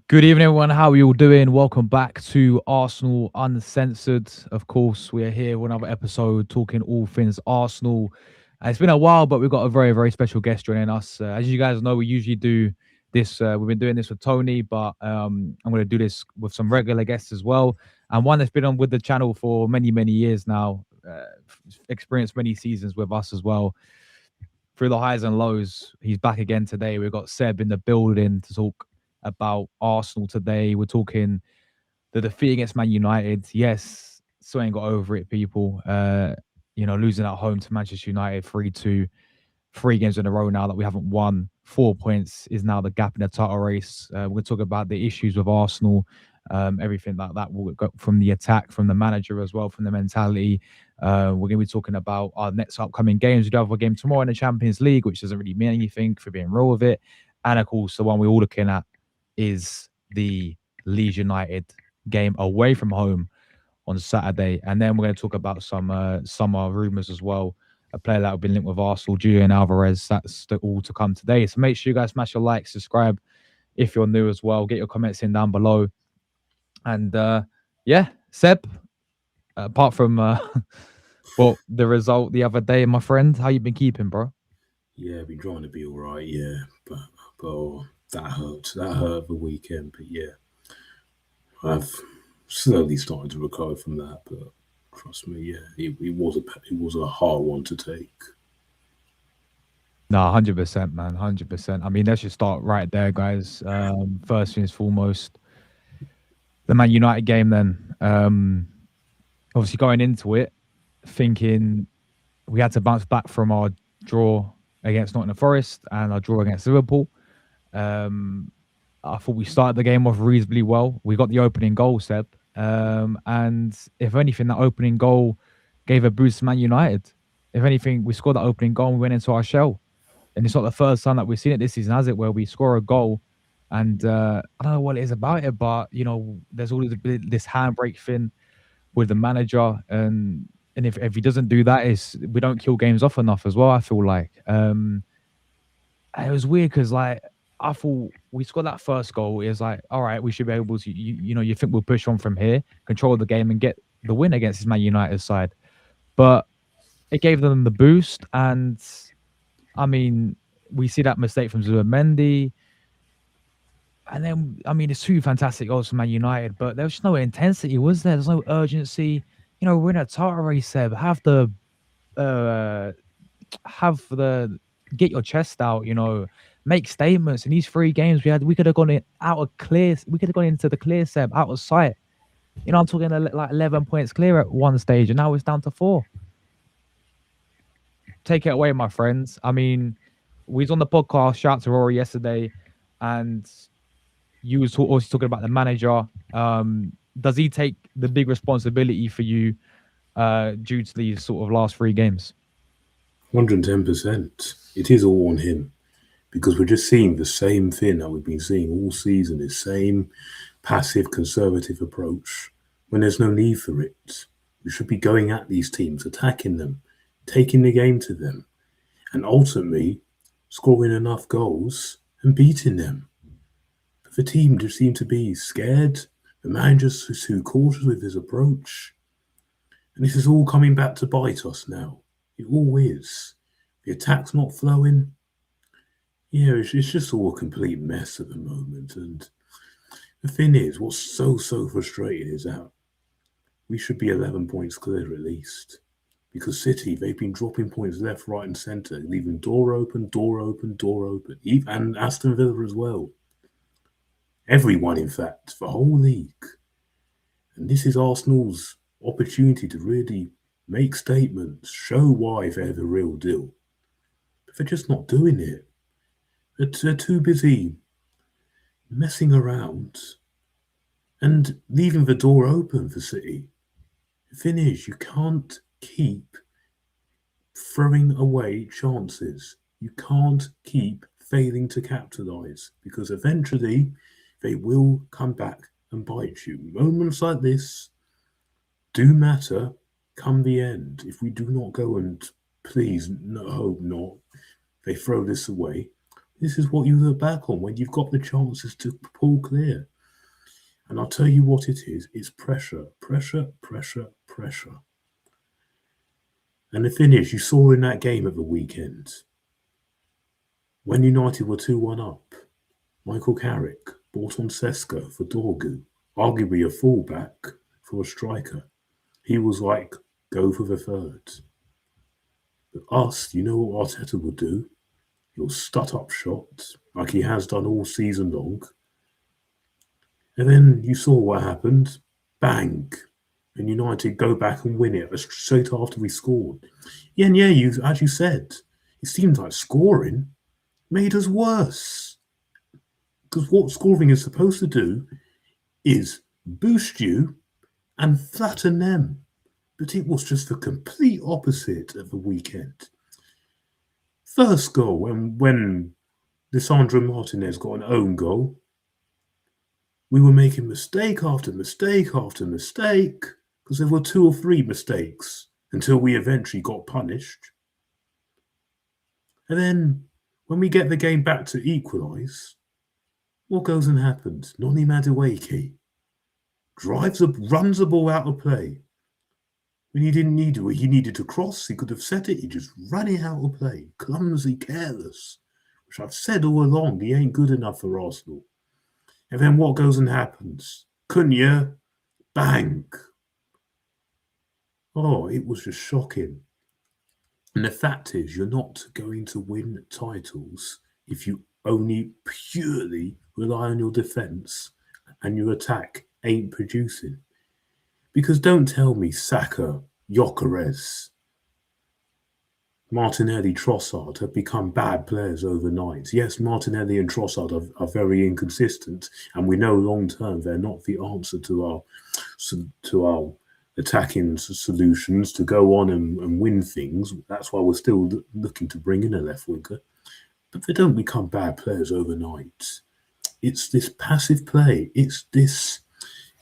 Good evening, everyone. How are you all doing? Welcome back to Arsenal Uncensored. Of course, we're here with another episode talking all things Arsenal. It's been a while, but we've got a very, very special guest joining us. As you guys know, we usually do this. We've been doing this with Tony, but I'm going to do this with some regular guests as well. And one that's been on with the channel for many, many years now, experienced many seasons with us as well through the highs and lows. He's back again today. We've got Seb in the building to talk about Arsenal today. We're talking the defeat against Man United. Yes, still ain't got over it, people. Losing at home to Manchester United 3-2, 3 games in a row now that we haven't won. 4 points is now the gap in the title race. We're going to talk about the issues with Arsenal, everything like that. We'll go from the attack, from the manager as well, from the mentality. We're going to be talking about our next upcoming games. We do have a game tomorrow in the Champions League, which doesn't really mean anything for being real with it. And of course, the one we're all looking at is the Leeds United game away from home on Saturday. And then we're going to talk about some summer rumours as well. A player that have been linked with Arsenal, Julian Alvarez. That's all to come today. So make sure you guys smash your like, subscribe if you're new as well. Get your comments in down below. And Seb, apart from the result the other day, my friend, how you been keeping, bro? Yeah, I've been trying to be all right, yeah, but that hurt. That hurt the weekend, but yeah, I've slowly started to recover from that. But trust me, yeah, it was a hard one to take. No, 100%, man, 100%. I mean, let's just start right there, guys. First things foremost, the Man United game. Then, obviously going into it, thinking we had to bounce back from our draw against Nottingham Forest and our draw against Liverpool. I thought we started the game off reasonably well. We got the opening goal, Seb. And if anything, that opening goal gave a boost to Man United. If anything, we scored that opening goal and we went into our shell. And it's not the first time that we've seen it this season, has it? Where we score a goal and I don't know what it is about it, but there's always this handbrake thing with the manager, and if he doesn't do that, is we don't kill games off enough as well. I feel like it was weird because like I thought we scored that first goal. It was like, all right, we should be able to, you think we'll push on from here, control the game, and get the win against this Man United side. But it gave them the boost, and I mean, we see that mistake from Zubimendi. And then, I mean, it's two fantastic goals from Man United, but there was just no intensity, was there? There's no urgency. We're in a title race, Seb. Uh, have the get your chest out. Make statements. In these 3 games we could have gone in out of clear. We could have gone into the clear, Seb, out of sight. I'm talking like 11 points clear at one stage, and now it's down to 4. Take it away, my friends. I mean, we was on the podcast. Shout out to Rory yesterday, and you was also talking about the manager. Does he take the big responsibility for you due to these sort of last 3 games? 110%. It is all on him because we're just seeing the same thing that we've been seeing all season. The same passive, conservative approach when there's no need for it. We should be going at these teams, attacking them, taking the game to them, and ultimately scoring enough goals and beating them. But the team just seemed to be scared. The manager's too cautious with his approach. And this is all coming back to bite us now. It all is. The attack's not flowing. Yeah, it's just all a complete mess at the moment. And the thing is, what's so frustrating is that we should be 11 points clear at least. Because City, they've been dropping points left, right, and centre, leaving door open, and Aston Villa as well. Everyone, in fact, the whole league. And this is Arsenal's opportunity to really make statements, show why they're the real deal. But they're just not doing it. They're too busy messing around and leaving the door open for City. The thing is, you can't keep throwing away chances. You can't keep failing to capitalise because eventually they will come back and bite you. Moments like this do matter come the end. If we do not go and please, no, hope not, they throw this away. This is what you look back on when you've got the chances to pull clear. And I'll tell you what it is. It's pressure, pressure, pressure, pressure. And the thing is, you saw in that game at the weekend, when United were 2-1 up, Michael Carrick brought on Sesko for Dorgu, arguably a fullback for a striker. He was like, go for the third. But us, you know what Arteta will do? He'll stut up shots like he has done all season long. And then you saw what happened. Bang. And United go back and win it straight after we scored. Yeah, and yeah, as you said, it seemed like scoring made us worse. Because what scoring is supposed to do is boost you and flatten them. But it was just the complete opposite at the weekend. First goal, when Lisandro Martinez got an own goal, we were making mistake after mistake after mistake because there were 2 or 3 mistakes until we eventually got punished. And then when we get the game back to equalise, what goes and happens? Noni Madueke runs the ball out of play. When he didn't need to, he needed to cross, he could have set it, he just ran it out of play. Clumsy, careless, which I've said all along, he ain't good enough for Arsenal. And then what goes and happens? Cunha, bang. Oh, it was just shocking. And the fact is, you're not going to win titles if you only purely rely on your defence and your attack ain't producing. Because don't tell me Saka, Gyökeres, Martinelli, Trossard have become bad players overnight. Yes, Martinelli and Trossard are very inconsistent, and we know long-term they're not the answer to our attacking solutions to go on and win things. That's why we're still looking to bring in a left winger. But they don't become bad players overnight. It's this passive play. It's this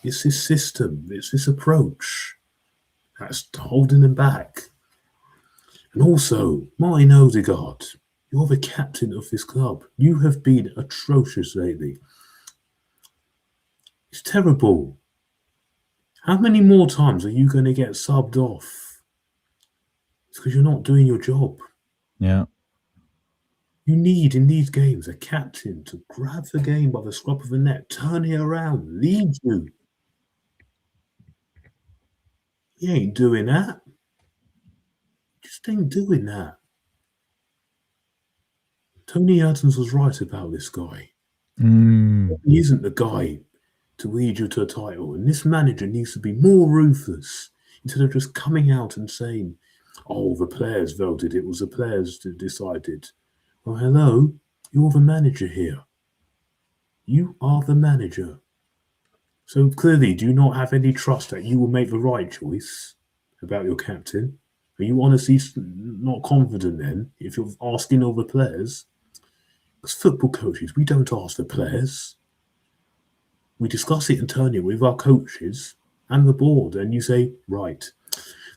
system. It's this approach that's holding them back. And also, Martin Odegaard, you're the captain of this club. You have been atrocious lately. It's terrible. How many more times are you going to get subbed off? It's because you're not doing your job. Yeah. You need, in these games, a captain to grab the game by the scruff of the neck, turn it around, lead you. He ain't doing that. Just ain't doing that. Tony Adams was right about this guy. He isn't the guy to lead you to a title. And this manager needs to be more ruthless instead of just coming out and saying, oh, the players voted. It was the players that decided. Well, hello, you're the manager here. You are the manager. So clearly, do you not have any trust that you will make the right choice about your captain? Are you honestly not confident then if you're asking all the players? Because football coaches, we don't ask the players. We discuss it internally with our coaches and the board, and you say, right,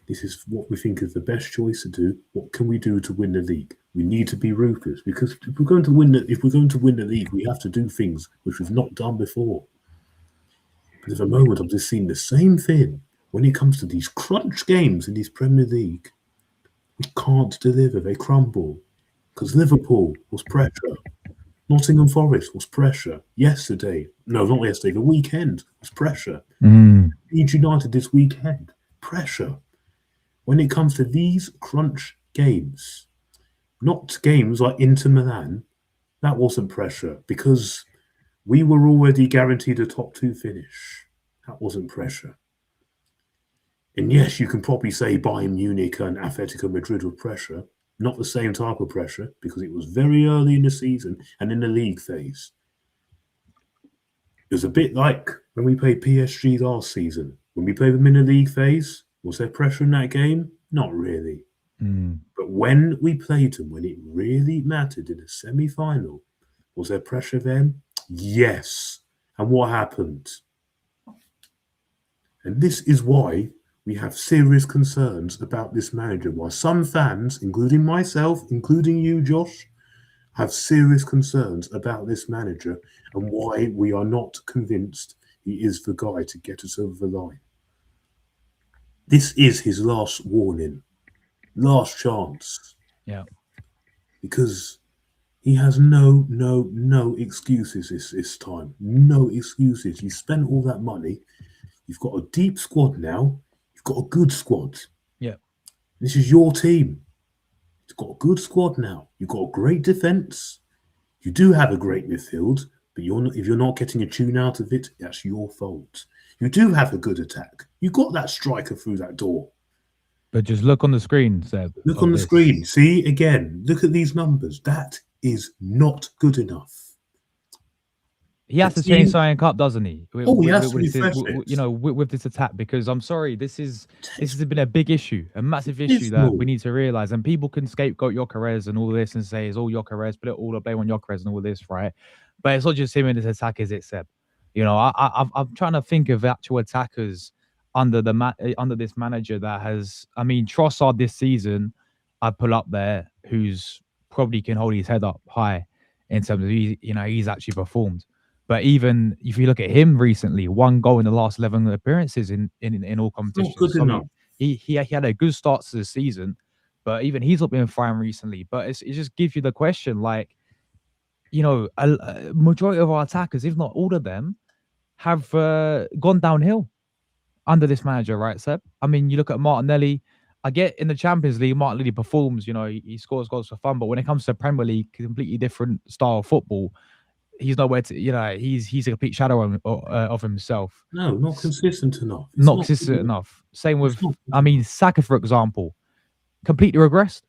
this is what we think is the best choice to do. What can we do to win the league? We need to be ruthless because if we're going to win the league, we have to do things which we've not done before. But at the moment, I'm just seeing the same thing when it comes to these crunch games in this Premier League. We can't deliver; they crumble because Liverpool was pressure. Nottingham Forest was pressure yesterday. No, not yesterday. The weekend was pressure. Leeds United this weekend, pressure. When it comes to these crunch games, not games like Inter Milan, that wasn't pressure because we were already guaranteed a top 2 finish. That wasn't pressure. And yes, you can probably say Bayern Munich and Atletico Madrid were pressure. Not the same type of pressure because it was very early in the season and in the league phase. It was a bit like when we played PSG last season. When we played them in the league phase, was there pressure in that game? Not really. But when we played them, when it really mattered in a semi-final, was there pressure then? Yes. And what happened? And this is why we have serious concerns about this manager. Why some fans, including myself, including you, Josh, have serious concerns about this manager and why we are not convinced He is the guy to get us over the line. This is his last warning, last chance, Yeah. because he has no excuses this time. No excuses. You spent all that money. You've got a deep squad now. You've got a good squad. Yeah. This is your team. You've got a good squad now. You've got a great defence. You do have a great midfield, but if you're not getting a tune out of it, that's your fault. You do have a good attack. You got that striker through that door. But just look on the screen, Seb. Look of on the this. screen. See again. Look at these numbers. That is not good enough. He has The to change team- something up, doesn't he? Oh, he has to this, refresh it. you know, with this attack, because I'm sorry, this has been a big issue, a massive It's issue that abysmal. we need to realize. And people can scapegoat Gyökeres and all this and say it's all Gyökeres, put it all the blame on Gyökeres and all this, right? But it's not just him in this attack, is it, Seb? You know, I'm trying to think of actual attackers under under this manager that has. I mean, Trossard this season, I pull up there, who's probably can hold his head up high in terms of he's actually performed. But even if you look at him recently, 1 goal in the last 11 appearances in all competitions. good So, I mean, enough. he had a good start to the season, but even he's not been fine recently. But it just gives you the question, like, a majority of our attackers, if not all of them, have gone downhill under this manager, right, Seb? I mean, you look at Martinelli. I get in the Champions League, Martinelli performs. You know, he scores goals for fun. But when it comes to Premier League, completely different style of football. He's nowhere to, he's a complete shadow of himself. No, not consistent enough. Not consistent enough. Same with, I mean, Saka, for example, completely regressed.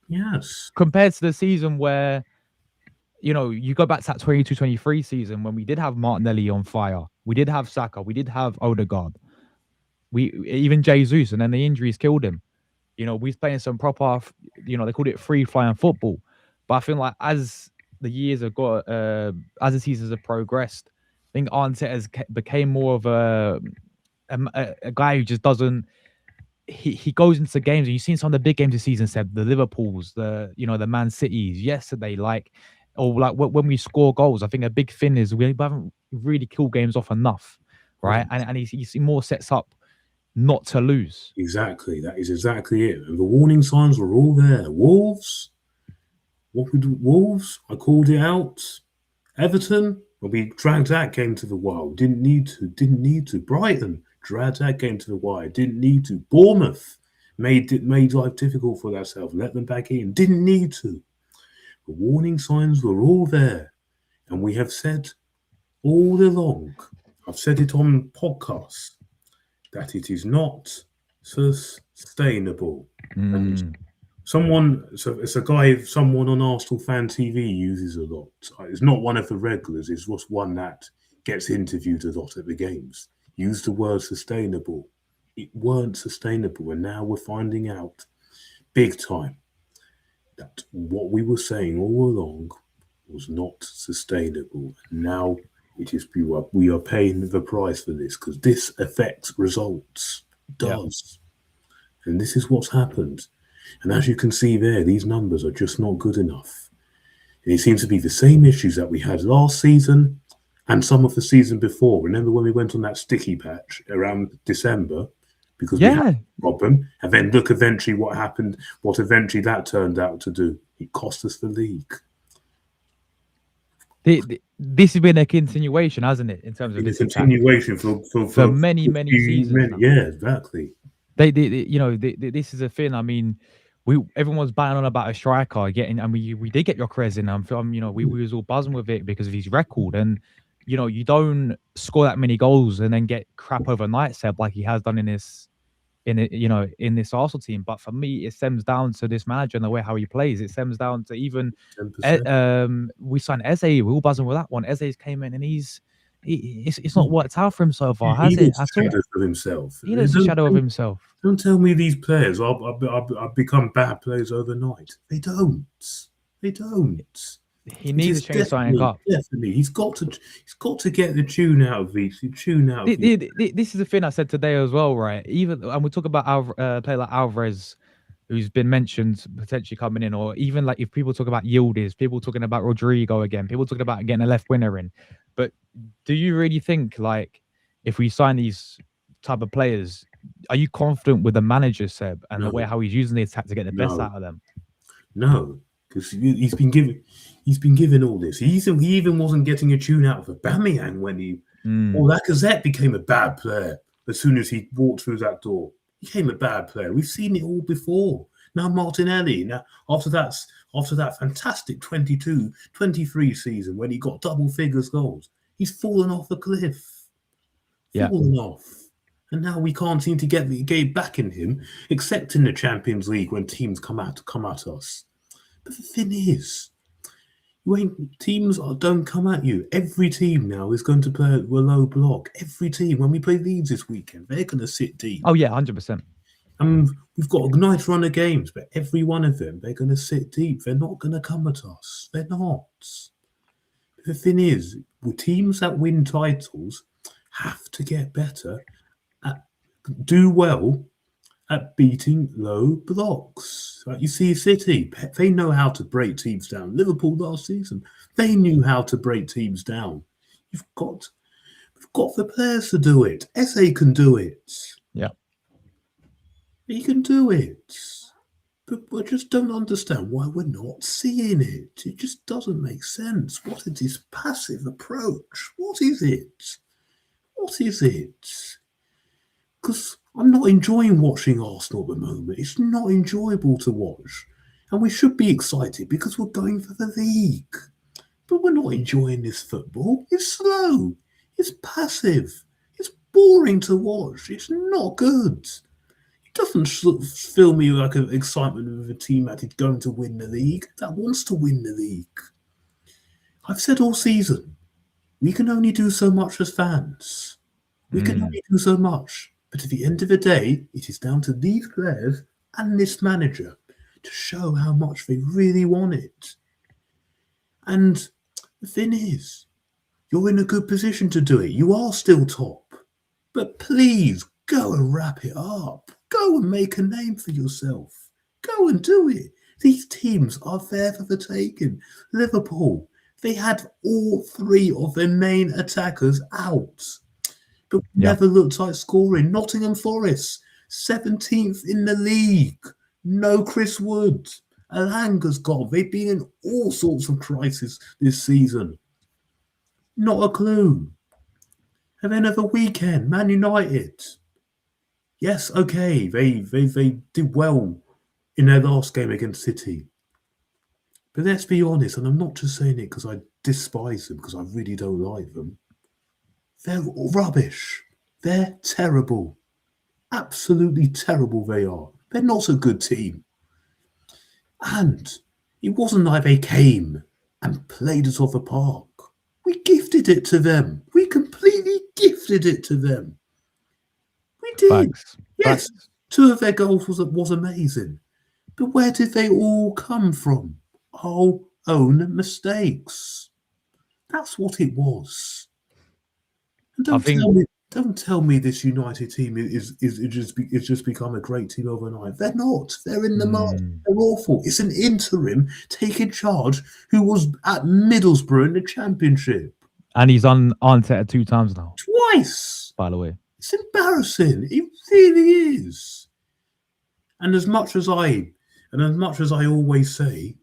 Yes. Compared to the season where, you go back to that 22-23 season when we did have Martinelli on fire. We did have Saka. We did have Odegaard. Even Jesus, and then the injuries killed him. We was playing some proper, they called it free flying football. But I feel like as the years have got, as the seasons have progressed, I think Arteta has became more of a guy who just doesn't. He goes into games, and you've seen some of the big games this season. Said the Liverpools, the Man Cities yesterday, when we score goals. I think a big thing is we haven't really killed games off enough, right? Yes. And he more sets up not to lose. Exactly. That is exactly it. And the warning signs were all there. Wolves. What we do? Wolves. I called it out. Everton. Well, we dragged that game to the wire. Didn't need to. Brighton dragged that game to the wire. Didn't need to. Bournemouth made life difficult for themselves. Let them back in. Didn't need to. The warning signs were all there, and we have said all along. I've said it on podcasts that it is not sustainable. And someone on Arsenal Fan TV uses a lot. It's not one of the regulars. It's just one that gets interviewed a lot at the games. Use the word sustainable. It weren't sustainable, and now we're finding out big time that what we were saying all along was not sustainable. And now it is we are paying the price for this, because this affects results. It does. Yep. And this is what's happened. And as you can see there, these numbers are just not good enough. And it seems to be the same issues that we had last season and some of the season before. Remember when we went on that sticky patch around December? Because we had a problem. And then look eventually what happened, what eventually that turned out to do. It cost us the league. This has been a continuation, hasn't it, in terms of this continuation for many seasons. Yeah, exactly. This is a thing. I mean, everyone's banging on about a striker getting, and we did get Gyökeres in. We was all buzzing with it because of his record, and you don't score that many goals and then get crap overnight, Seb, like he has done in this Arsenal team. But for me, it stems down to this manager and the way how he plays. It stems down to even we signed Eze. We're all buzzing with that one. Eze's came in and it's not worked out for him so far, has it? He looks a shadow of himself. He looks a shadow of himself. Don't tell me these players I've become bad players overnight. They don't. He needs to change something up. Definitely, he's got to get the tune out of these. This is the thing I said today as well, right? And we talk about a player like Alvarez who's been mentioned potentially coming in, or even like if people talk about Yildiz, people talking about Rodrigo again, people talking about getting a left winger in. But do you really think like if we sign these type of players, are you confident with the manager Seb and the way No, how he's using the attack to get the best no, out of them? no, because he's been given all this. He even wasn't getting a tune out of Aubameyang when he. Mm, Well, Lacazette became a bad player as soon as he walked through that door. He became a bad player. We've seen it all before. Now Martinelli. Now after that fantastic 22-23 season when he got double figures goals, he's fallen off a cliff. yeah, Fallen off. And now we can't seem to get the game back in him, except in the Champions League when teams come at us. But the thing is, teams don't come at you. Every team now is going to play a low block. Every team, when we play Leeds this weekend, they're going to sit deep. oh yeah, 100%. And we've got a nice run of games, but every one of them, they're going to sit deep. They're not going to come at us. They're not. The thing is, with teams that win titles have to get better, do well at beating low blocks. Like you see City, they know how to break teams down. Liverpool last season, they knew how to break teams down. We've got the players to do it. SA can do it. Yeah. He can do it. But I just don't understand why we're not seeing it. It just doesn't make sense. What is this passive approach? What is it? What is it? Because I'm not enjoying watching Arsenal at the moment. It's not enjoyable to watch. And we should be excited because we're going for the league. But we're not enjoying this football. It's slow. It's passive. It's boring to watch. It's not good. It doesn't fill me like an excitement of a team that is going to win the league, that wants to win the league. I've said all season, we can only do so much as fans. We can only do so much. But at the end of the day, it is down to these players and this manager to show how much they really want it. And the thing is, you're in a good position to do it. You are still top. But please, go and wrap it up. Go and make a name for yourself. Go and do it. These teams are there for the taking. Liverpool, they had all three of their main attackers out. But never looked like scoring. Nottingham Forest, 17th in the league. No Chris Wood. Alanga's gone. They've been in all sorts of crises this season. Not a clue. And then at the weekend, Man United. Yes, okay, they did well in their last game against City. But let's be honest, and I'm not just saying it because I despise them, because I really don't like them. They're rubbish. They're terrible. Absolutely terrible they are. They're not a good team. And it wasn't like they came and played us off the park. We gifted it to them. We completely gifted it to them. We did. Facts. Yes, Facts. 2 of their goals was amazing. But where did they all come from? Our own mistakes. That's what it was. And don't tell me this United team is just become a great team overnight. They're not. They're in the mud. They're awful. It's an interim taking charge who was at Middlesbrough in the Championship. And he's on Arteta 2 times now. Twice. By the way. It's embarrassing. It really is. And as much as I always say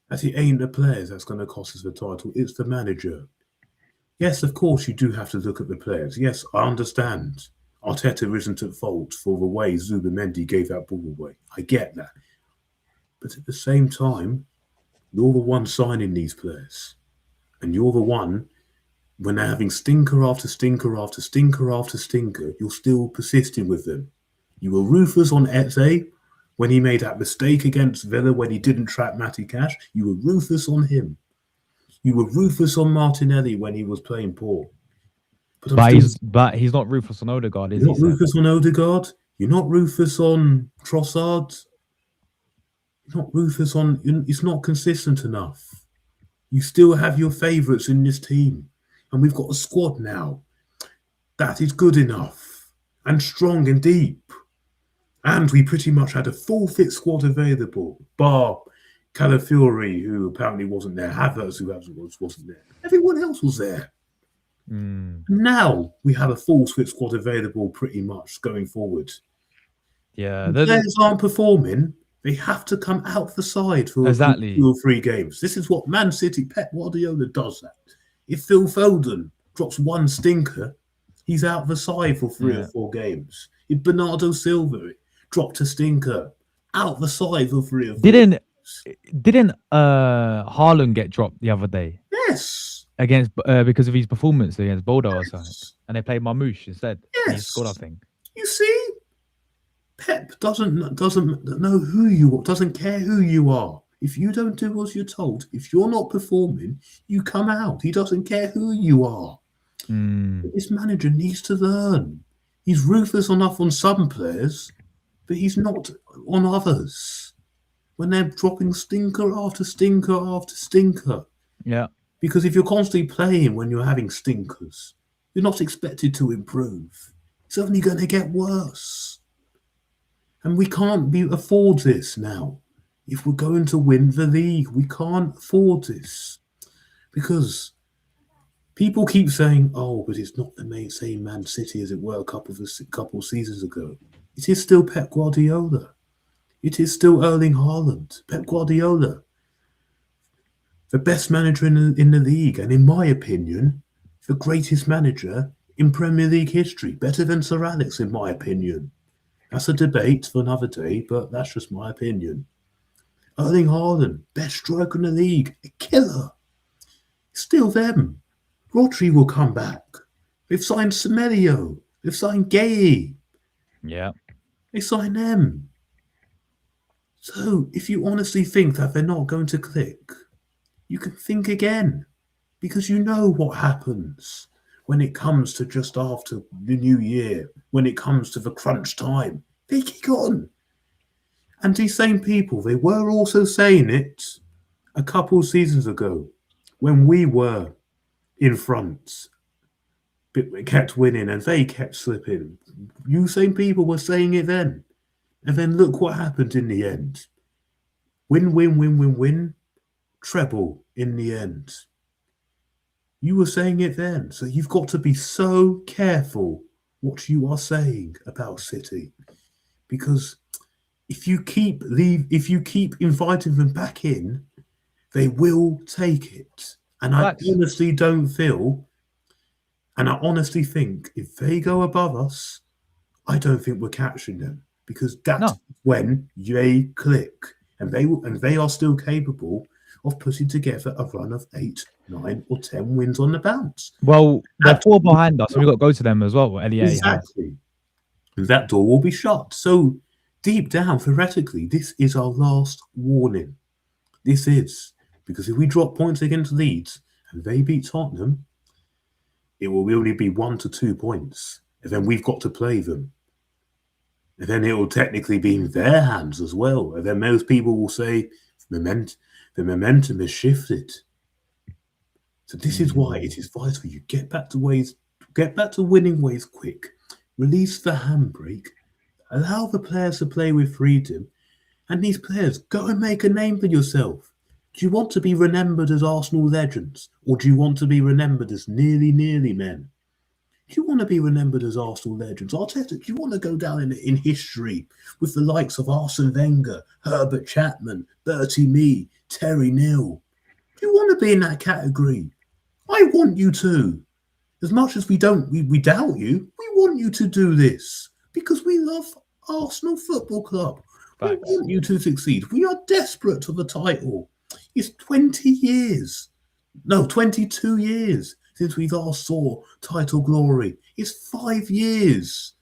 that it ain't the players that's going to cost us the title, it's the manager. Yes, of course, you do have to look at the players. Yes, I understand. Arteta isn't at fault for the way Zubimendi gave that ball away. I get that. But at the same time, you're the one signing these players. And you're the one, when they're having stinker after stinker after stinker after stinker, you're still persisting with them. You were ruthless on Eze when he made that mistake against Villa when he didn't track Matty Cash. You were ruthless on him. You were ruthless on Martinelli when he was playing poor. But he's not ruthless on Odegaard, is he? You're not ruthless on Odegaard. You're not ruthless on Trossard. You're not ruthless on... It's not consistent enough. You still have your favourites in this team. And we've got a squad now that is good enough and strong and deep. And we pretty much had a full fit squad available, bar Calafiori, who apparently wasn't there, Havertz, who wasn't there. Everyone else was there. Now we have a full fit squad available pretty much going forward. Yeah, If players aren't performing, they have to come out the side for exactly 2 or 3 games. This is what Man City, Pep Guardiola does that. If Phil Foden drops one stinker, he's out the side for 3 or 4 games. If Bernardo Silva dropped a stinker, out the side for 3 or 4 Didn't Haaland get dropped the other day? Yes. Against because of his performance against Boulder or something, and they played Marmouche instead. Yes. He scored, I think. You see, Pep doesn't know who you are, doesn't care who you are. If you don't do as you're told, if you're not performing, you come out. He doesn't care who you are. This manager needs to learn. He's ruthless enough on some players, but he's not on others. When they're dropping stinker after stinker after stinker. Yeah. Because if you're constantly playing when you're having stinkers, you're not expected to improve. It's only going to get worse. And we can't afford this now. If we're going to win the league, we can't afford this. Because people keep saying, oh, but it's not the same Man City as it were a couple of seasons ago. It is still Pep Guardiola. It is still Erling Haaland. Pep Guardiola. The best manager in the league, and in my opinion, the greatest manager in Premier League history. Better than Sir Alex, in my opinion. That's a debate for another day, but that's just my opinion. Erling Haaland, best striker in the league, a killer. Still them. Rodri will come back. They've signed Semedo. They've signed Gay. Yeah. They signed them. So, if you honestly think that they're not going to click, you can think again, because you know what happens when it comes to just after the new year, when it comes to the crunch time. They kick on. And these same people, they were also saying it a couple of seasons ago when we were in front. But we kept winning and they kept slipping. You same people were saying it then. And then look what happened in the end. Win. Treble in the end. You were saying it then. So you've got to be so careful what you are saying about City. Because if you keep inviting them back in, they will take it. And I honestly don't feel, and I honestly think if they go above us, I don't think we're catching them. Because that's when they click. And they are still capable of putting together a run of 8, 9, or 10 wins on the bounce. Well, they're 4 behind us, so we've got to go to them as well. Exactly. And that door will be shut. So deep down, theoretically, this is our last warning. This is. Because if we drop points against Leeds and they beat Tottenham, it will really be 1 to 2 points. And then we've got to play them. And then it will technically be in their hands as well. And then most people will say the momentum has shifted. So this is why it is vital you get back to winning ways quick. Release the handbrake. Allow the players to play with freedom. And these players, go and make a name for yourself. Do you want to be remembered as Arsenal legends? Or do you want to be remembered as nearly men? Do you want to be remembered as Arsenal legends? Arteta, do you want to go down in history with the likes of Arsene Wenger, Herbert Chapman, Bertie Mee, Terry Neal? Do you want to be in that category? I want you to. As much as we doubt you, we want you to do this because we love Arsenal Football Club. We want you to succeed. We are desperate for the title. It's 22 years since we last saw title glory. It's 5 years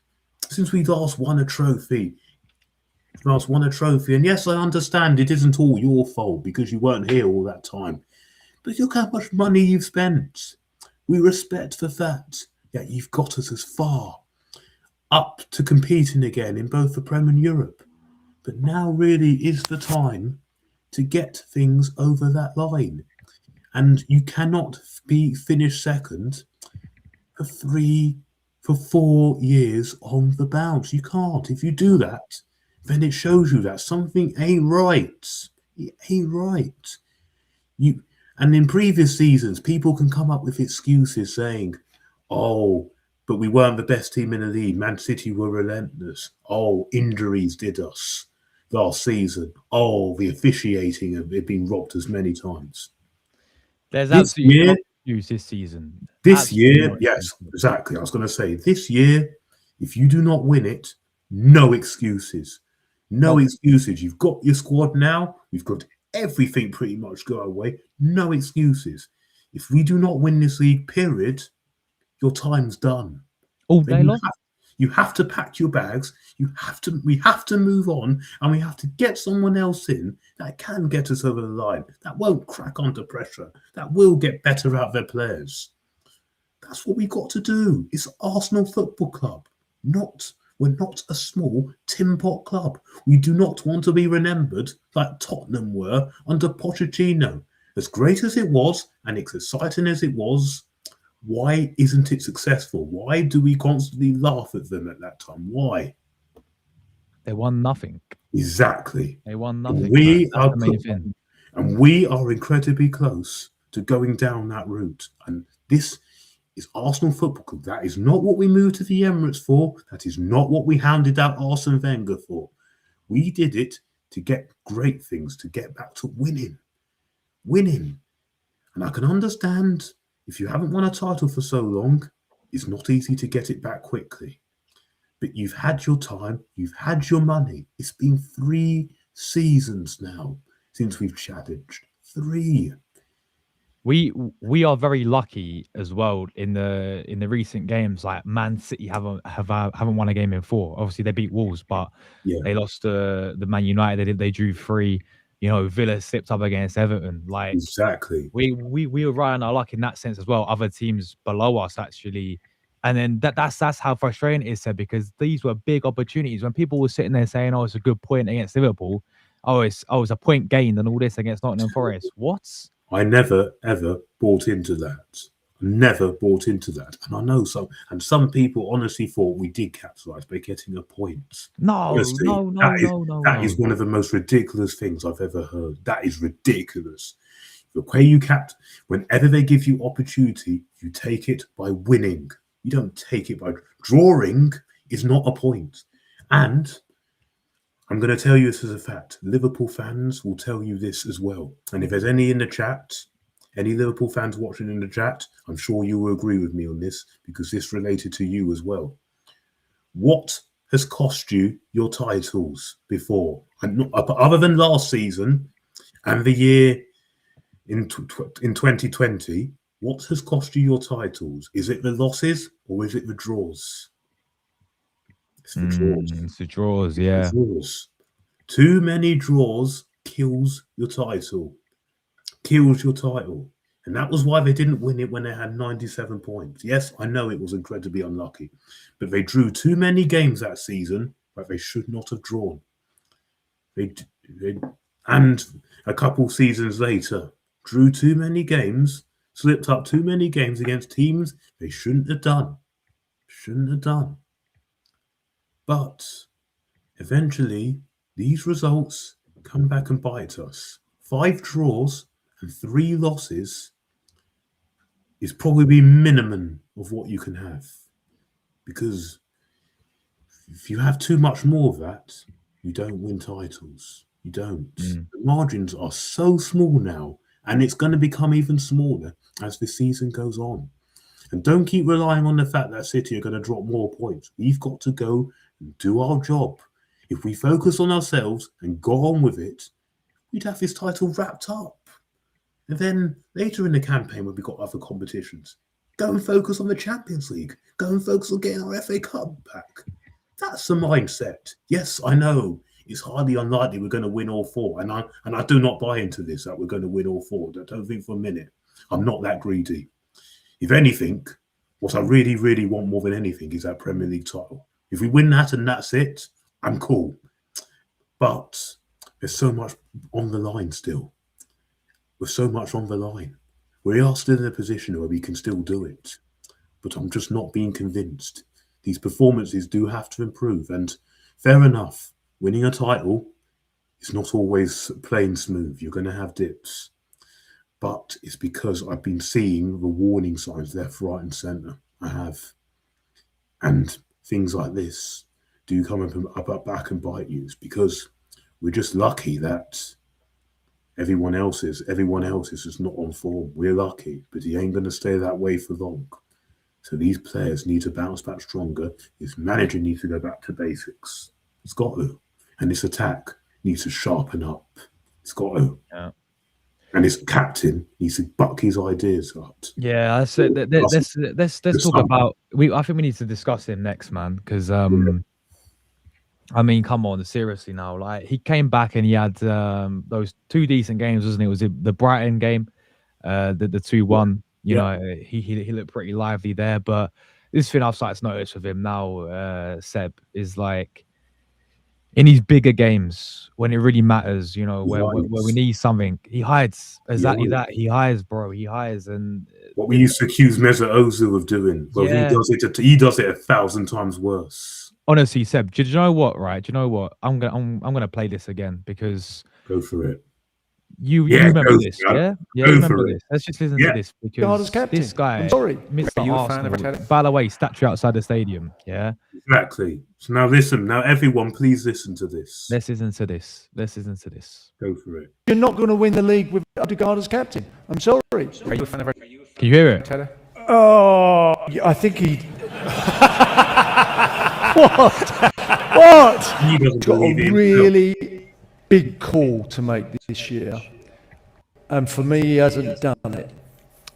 since we last won a trophy. And yes, I understand it isn't all your fault because you weren't here all that time. But look how much money you've spent. We respect the fact that you've got us as far up to competing again in both the Prem and Europe. But now really is the time to get things over that line. And you cannot be finished second for 4 years on the bounce. You can't. If you do that, then it shows you that something ain't right. It ain't right. You and in previous seasons, people can come up with excuses saying, "Oh, but we weren't the best team in the league. Man City were relentless. Oh, injuries did us last season. Oh, the officiating have been robbed us many times." There's This absolutely no year, excuse this season. this Absolutely no year, yes, excuse. exactly. I was going to say this year, if you do not win it, no excuses. No Nope. excuses. You've got your squad now. We've got everything pretty much go away. No excuses. If we do not win this league, period, your time's done. All Then day long. you have to pack your bags. We have to move on, and we have to get someone else in that can get us over the line. That won't crack under pressure. That will get better out of their players. That's what we got to do. It's Arsenal Football Club. We're not a small tin pot club. We do not want to be remembered like Tottenham were under Pochettino. As great as it was and as exciting as it was, why isn't it successful? Why do we constantly laugh at them at that time? Why? They won nothing. Exactly. They won And nothing. we That's are the main thing. and we are incredibly close to going down that route. And this is Arsenal Football Club. That is not what we moved to the Emirates for. That is not what we hounded out Arsene Wenger for. We did it to get great things, to get back to winning. Winning. And I can understand if you haven't won a title for so long, it's not easy to get it back quickly. But you've had your time, you've had your money. It's been 3 seasons now since we've challenged. 3. We are very lucky as well in the recent games. Like Man City haven't won a game in 4. Obviously they beat Wolves, but Yeah, they lost to the Man United. They drew 3. You know, Villa slipped up against Everton. Like exactly. we were right on our luck in that sense as well. Other teams below us actually, and then that's how frustrating it is, Seb, because these were big opportunities. When people were sitting there saying, "Oh, it's a good point against Liverpool," it's a point gained and all this against Nottingham Forest. What? I never ever bought into that. Never bought into that. And I know some people honestly thought we did capitalize by getting a point. No, Honestly, no, no, no, no, that is no. one of the most ridiculous things I've ever heard. That is ridiculous. The way you capped, whenever they give you opportunity, you take it by winning. You don't take it by drawing is not a point. And I'm going to tell you this as a fact. Liverpool fans will tell you this as well. And if there's any in the chat, any Liverpool fans watching in the chat, I'm sure you will agree with me on this because this related to you as well. What has cost you your titles before? And not, other than last season and the year in 2020, what has cost you your titles? Is it the losses or is it the draws? It's the draws. It's the draws, It's the yeah. draws. Too many draws kills your title. Kills your title. And that was why they didn't win it when they had 97 points. Yes, I know it was incredibly unlucky, but they drew too many games that season that they should not have drawn. They and a couple seasons later, drew too many games, slipped up too many games against teams they shouldn't have done. Shouldn't have done. But eventually, these results come back and bite us. 5 draws and 3 losses is probably minimum of what you can have. Because if you have too much more of that, you don't win titles. You don't. Mm. The margins are so small now, and it's going to become even smaller as the season goes on. And don't keep relying on the fact that City are going to drop more points. We've got to go and do our job. If we focus on ourselves and go on with it, we'd have this title wrapped up. And then later in the campaign, when we've got other competitions, go and focus on the Champions League. Go and focus on getting our FA Cup back. That's the mindset. Yes, I know it's highly unlikely we're going to win all 4, and I do not buy into this that we're going to win all 4. I don't think for a minute. I'm not that greedy. If anything, what I really, really want more than anything is that Premier League title. If we win that and that's it, I'm cool. But there's so much on the line still. With so much on the line. We are still in a position where we can still do it. But I'm just not being convinced. These performances do have to improve. And fair enough, winning a title is not always plain smooth. You're going to have dips. But it's because I've been seeing the warning signs left, right, and centre. I have. And things like this do come up back and bite you. It's because we're just lucky that everyone else is just not on form. We're lucky, but he ain't going to stay that way for long. So these players need to bounce back stronger. His manager needs to go back to basics. It's got to. And this attack needs to sharpen up. It's got to. Yeah. And his captain needs to buck his ideas up. Yeah, I said let's talk about. I think we need to discuss him next, man, because I mean, come on, seriously now. Like, he came back and he had those 2 decent games, wasn't it? Was it the Brighton game, the 2-1? You know, he looked pretty lively there. But this thing I've started to notice with him now, Seb, is like, in these bigger games when it really matters, you know, where we need something, he hides. Exactly that. He hides, bro. He hides. And what we used to accuse Mesut Ozil of doing, well, he does it 1,000 times worse. Honestly, Seb, do you know what? Right? Do you know what? I'm gonna play this again because go for it. You remember this, yeah? Yeah, you remember this. Let's just listen to this because this guy, Mr. Arsenal, by the way, statue outside the stadium, yeah? Exactly. So now listen, now everyone, please listen to this. Let's listen to this. Let's listen to this. Go for it. You're not going to win the league with Odegaard as captain. I'm sorry. Are you a fan of... Can you hear it? Oh, I think he... What? He's got a really big call to make this year. And for me, he hasn't done it.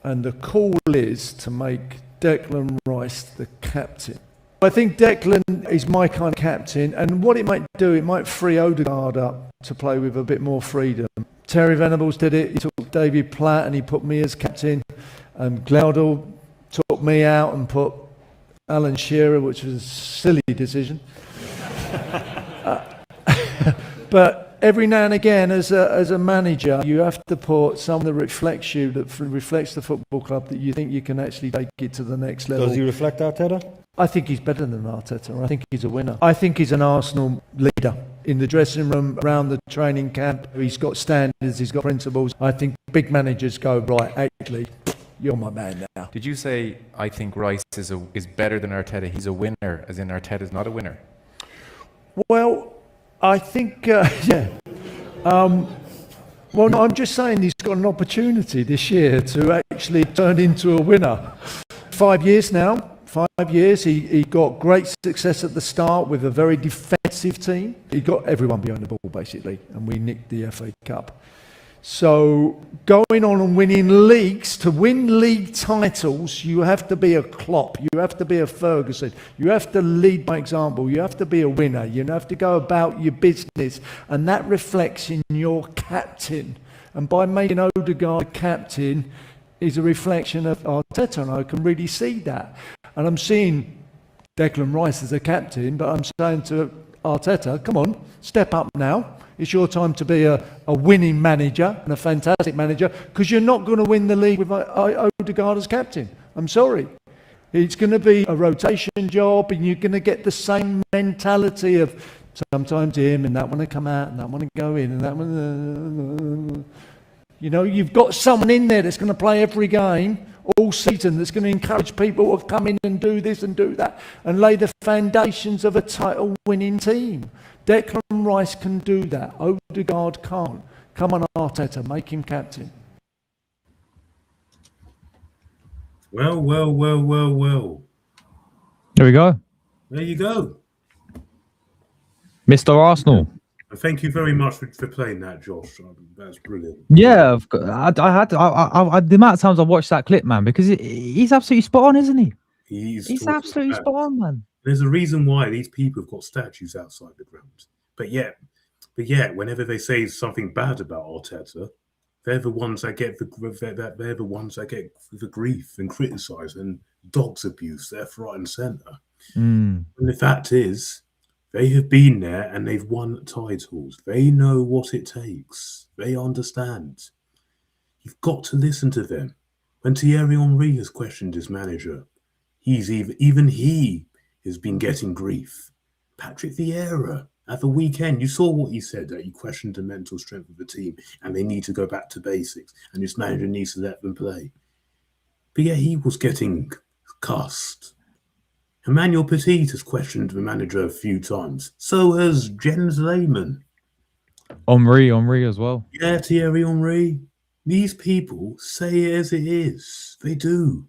And the call is to make Declan Rice the captain. I think Declan is my kind of captain, and what it might do, it might free Odegaard up to play with a bit more freedom. Terry Venables did it. He took David Platt and he put me as captain. Glaudel took me out and put Alan Shearer, which was a silly decision. But every now and again, as a manager, you have to put someone that reflects you, that reflects the football club, that you think you can actually take it to the next level. Does he reflect Arteta? I think he's better than Arteta. I think he's a winner. I think he's an Arsenal leader in the dressing room, around the training camp. He's got standards, he's got principles. I think big managers go, right, actually, you're my man now. Did you say, I think Rice is better than Arteta? He's a winner, as in Arteta's not a winner? Well, I think, yeah. Well, no, I'm just saying he's got an opportunity this year to actually turn into a winner. 5 years now. 5 years, he got great success at the start with a very defensive team. He got everyone behind the ball, basically, and we nicked the FA Cup. So going on and winning leagues, to win league titles, you have to be a Klopp, you have to be a Ferguson, you have to lead by example, you have to be a winner, you have to go about your business, and that reflects in your captain. And by making Odegaard captain is a reflection of Arteta, and I can really see that. And I'm seeing Declan Rice as a captain, but I'm saying to Arteta, come on, step up now. It's your time to be a winning manager and a fantastic manager, because you're not going to win the league with Odegaard as captain. I'm sorry. It's going to be a rotation job, and you're going to get the same mentality of sometimes him and that one to come out and that one to go in and that one. You know, you've got someone in there that's going to play every game all season, that's going to encourage people to come in and do this and do that and lay the foundations of a title-winning team. Declan Rice can do that. Odegaard can't. Come on, Arteta, make him captain. Well. There we go. There you go. Mr. Arsenal. Thank you very much for playing that, Josh. That's brilliant. Yeah, I the amount of times I watched that clip, man, because he's absolutely spot on, isn't he? He's absolutely spot on, man. There's a reason why these people have got statues outside the ground. But yet, whenever they say something bad about Arteta, they're the ones that get the grief and criticise and dogs abuse left, right, and centre. And the fact is, they have been there and they've won titles. They know what it takes. They understand. You've got to listen to them. When Thierry Henry has questioned his manager, even he has been getting grief. Patrick Vieira, At the weekend, you saw what he said, that he questioned the mental strength of the team and they need to go back to basics and this manager needs to let them play. But yeah, he was getting cussed. Emmanuel Petit has questioned the manager a few times. So has Jens Lehmann. Henri as well. Yeah, Thierry Henry. These people say it as it is. They do.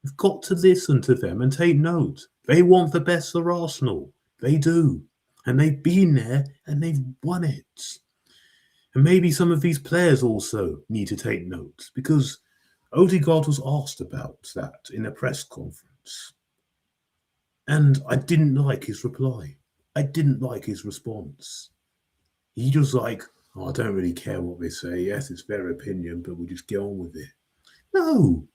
You've got to listen to them and take note. They want the best for Arsenal. They do. And they've been there and they've won it. And maybe some of these players also need to take note, because Odegaard was asked about that in a press conference. And I didn't like his reply. I didn't like his response. He just like, oh, I don't really care what they say. Yes, it's their opinion, but we'll just get on with it. No.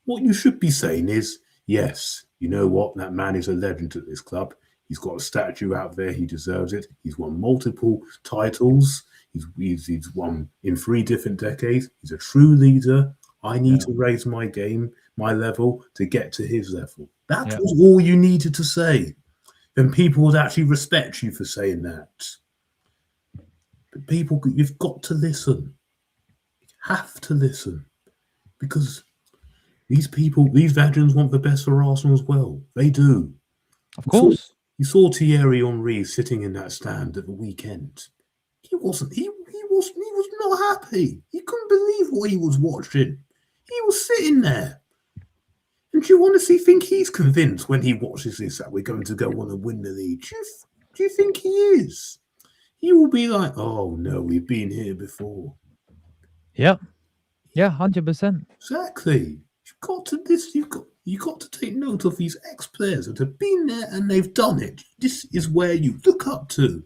What you should be saying is, yes, you know what? That man is a legend at this club. He's got a statue out there. He deserves it. He's won multiple titles. He's won in 3 different decades. He's a true leader. I need to raise my game, my level, to get to his level. That was all you needed to say. Then people would actually respect you for saying that. But people, you've got to listen. You have to listen. Because these people, these veterans want the best for Arsenal as well. They do. Of course. You saw Thierry Henry sitting in that stand at the weekend. He was not happy. He couldn't believe what he was watching. He was sitting there. And do you honestly think he's convinced when he watches this that we're going to go on and win the league? Do you think he is? He will be like, oh no, we've been here before. Yep. Yeah, 100%. Exactly. You've got to take note of these ex-players that have been there and they've done it. This is where you look up to.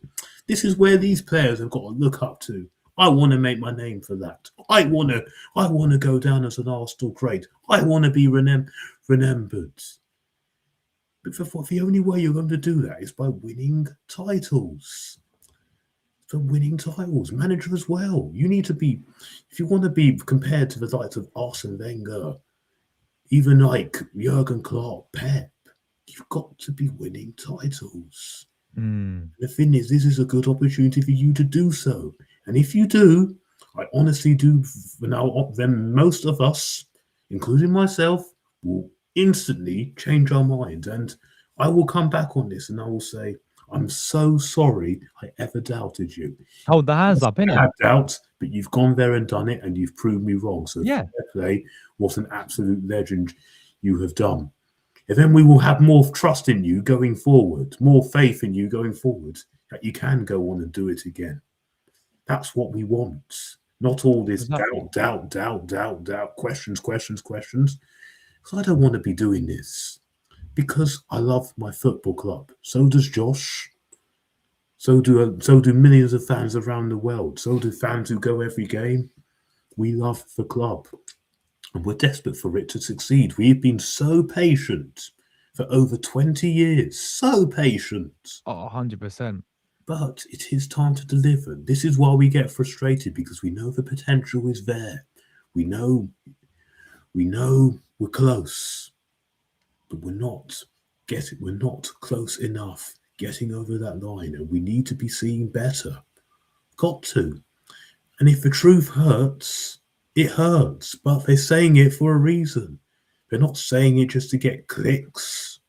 This is where these players have got to look up to. I want to make my name for that. I want to go down as an Arsenal great. I want to be remembered. But the only way you're going to do that is by winning titles. For winning titles, manager as well. You need to be, if you want to be compared to the likes of Arsene Wenger, even like Jurgen Klopp, Pep, you've got to be winning titles. The thing is, this is a good opportunity for you to do so. And if you do, I honestly do, now then most of us, including myself, will instantly change our mind. And I will come back on this and I will say, I'm so sorry I ever doubted you. Hold the hands up, innit? I had doubts, but you've gone there and done it and you've proved me wrong. So yeah, fair play. What an absolute legend you have done. And then we will have more trust in you going forward, more faith in you going forward, that you can go on and do it again. That's what we want. Not all this doubt, questions. Because I don't want to be doing this. Because I love my football club. So does Josh. So do millions of fans around the world. So do fans who go every game. We love the club. And we're desperate for it to succeed. We've been so patient for over 20 years. So patient. Oh, 100%. But it is time to deliver. This is why we get frustrated, because we know the potential is there. We know we're close. But we're not close enough getting over that line, and we need to be seeing better. Got to. And if the truth hurts, it hurts, but they're saying it for a reason. They're not saying it just to get clicks.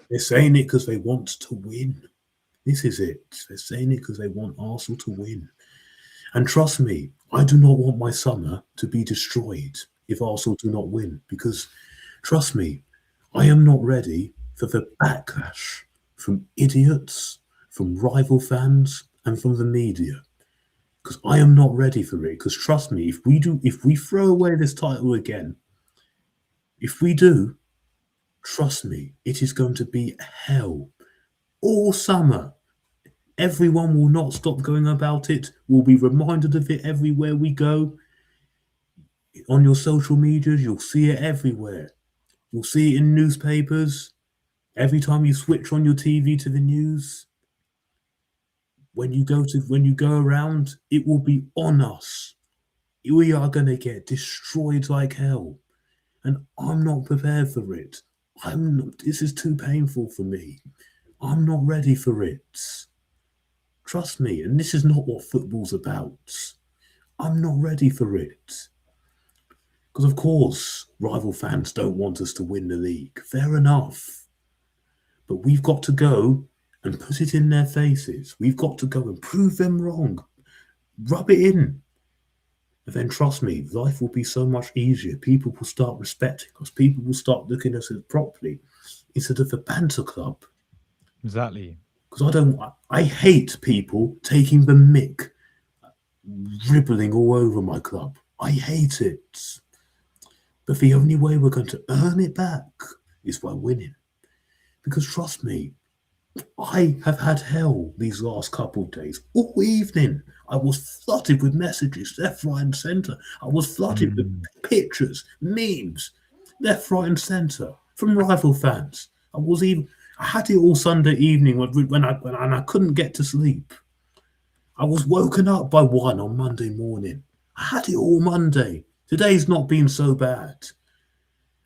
They're saying it because they want to win. This is it. They're saying it because they want Arsenal to win. And trust me, I do not want my summer to be destroyed if Arsenal do not win, because trust me, I am not ready for the backlash from idiots, from rival fans, and from the media. Because I am not ready for it. Because trust me, if we throw away this title again, if we do, trust me, it is going to be hell all summer. Everyone will not stop going about it. We'll be reminded of it everywhere we go. On your social medias, you'll see it everywhere. You'll see it in newspapers. Every time you switch on your TV to the news, when you go around, it will be on us. We are going to get destroyed like hell. And I'm not prepared for it. This is too painful for me. I'm not ready for it. Trust me, and this is not what football's about. I'm not ready for it. Because, of course, rival fans don't want us to win the league. Fair enough. But we've got to go and put it in their faces. We've got to go and prove them wrong. Rub it in. And then, trust me, life will be so much easier. People will start respecting us. People will start looking at us properly instead of a banter club. Exactly. Because I hate people taking the mick, dribbling all over my club. I hate it. But the only way we're going to earn it back is by winning. Because trust me, I have had hell these last couple of days. All evening, I was flooded with messages, left, right and centre. I was flooded with pictures, memes, left, right and centre from rival fans. I had it all Sunday evening when I couldn't get to sleep. I was woken up by 1 on Monday morning. I had it all Monday. Today's not been so bad.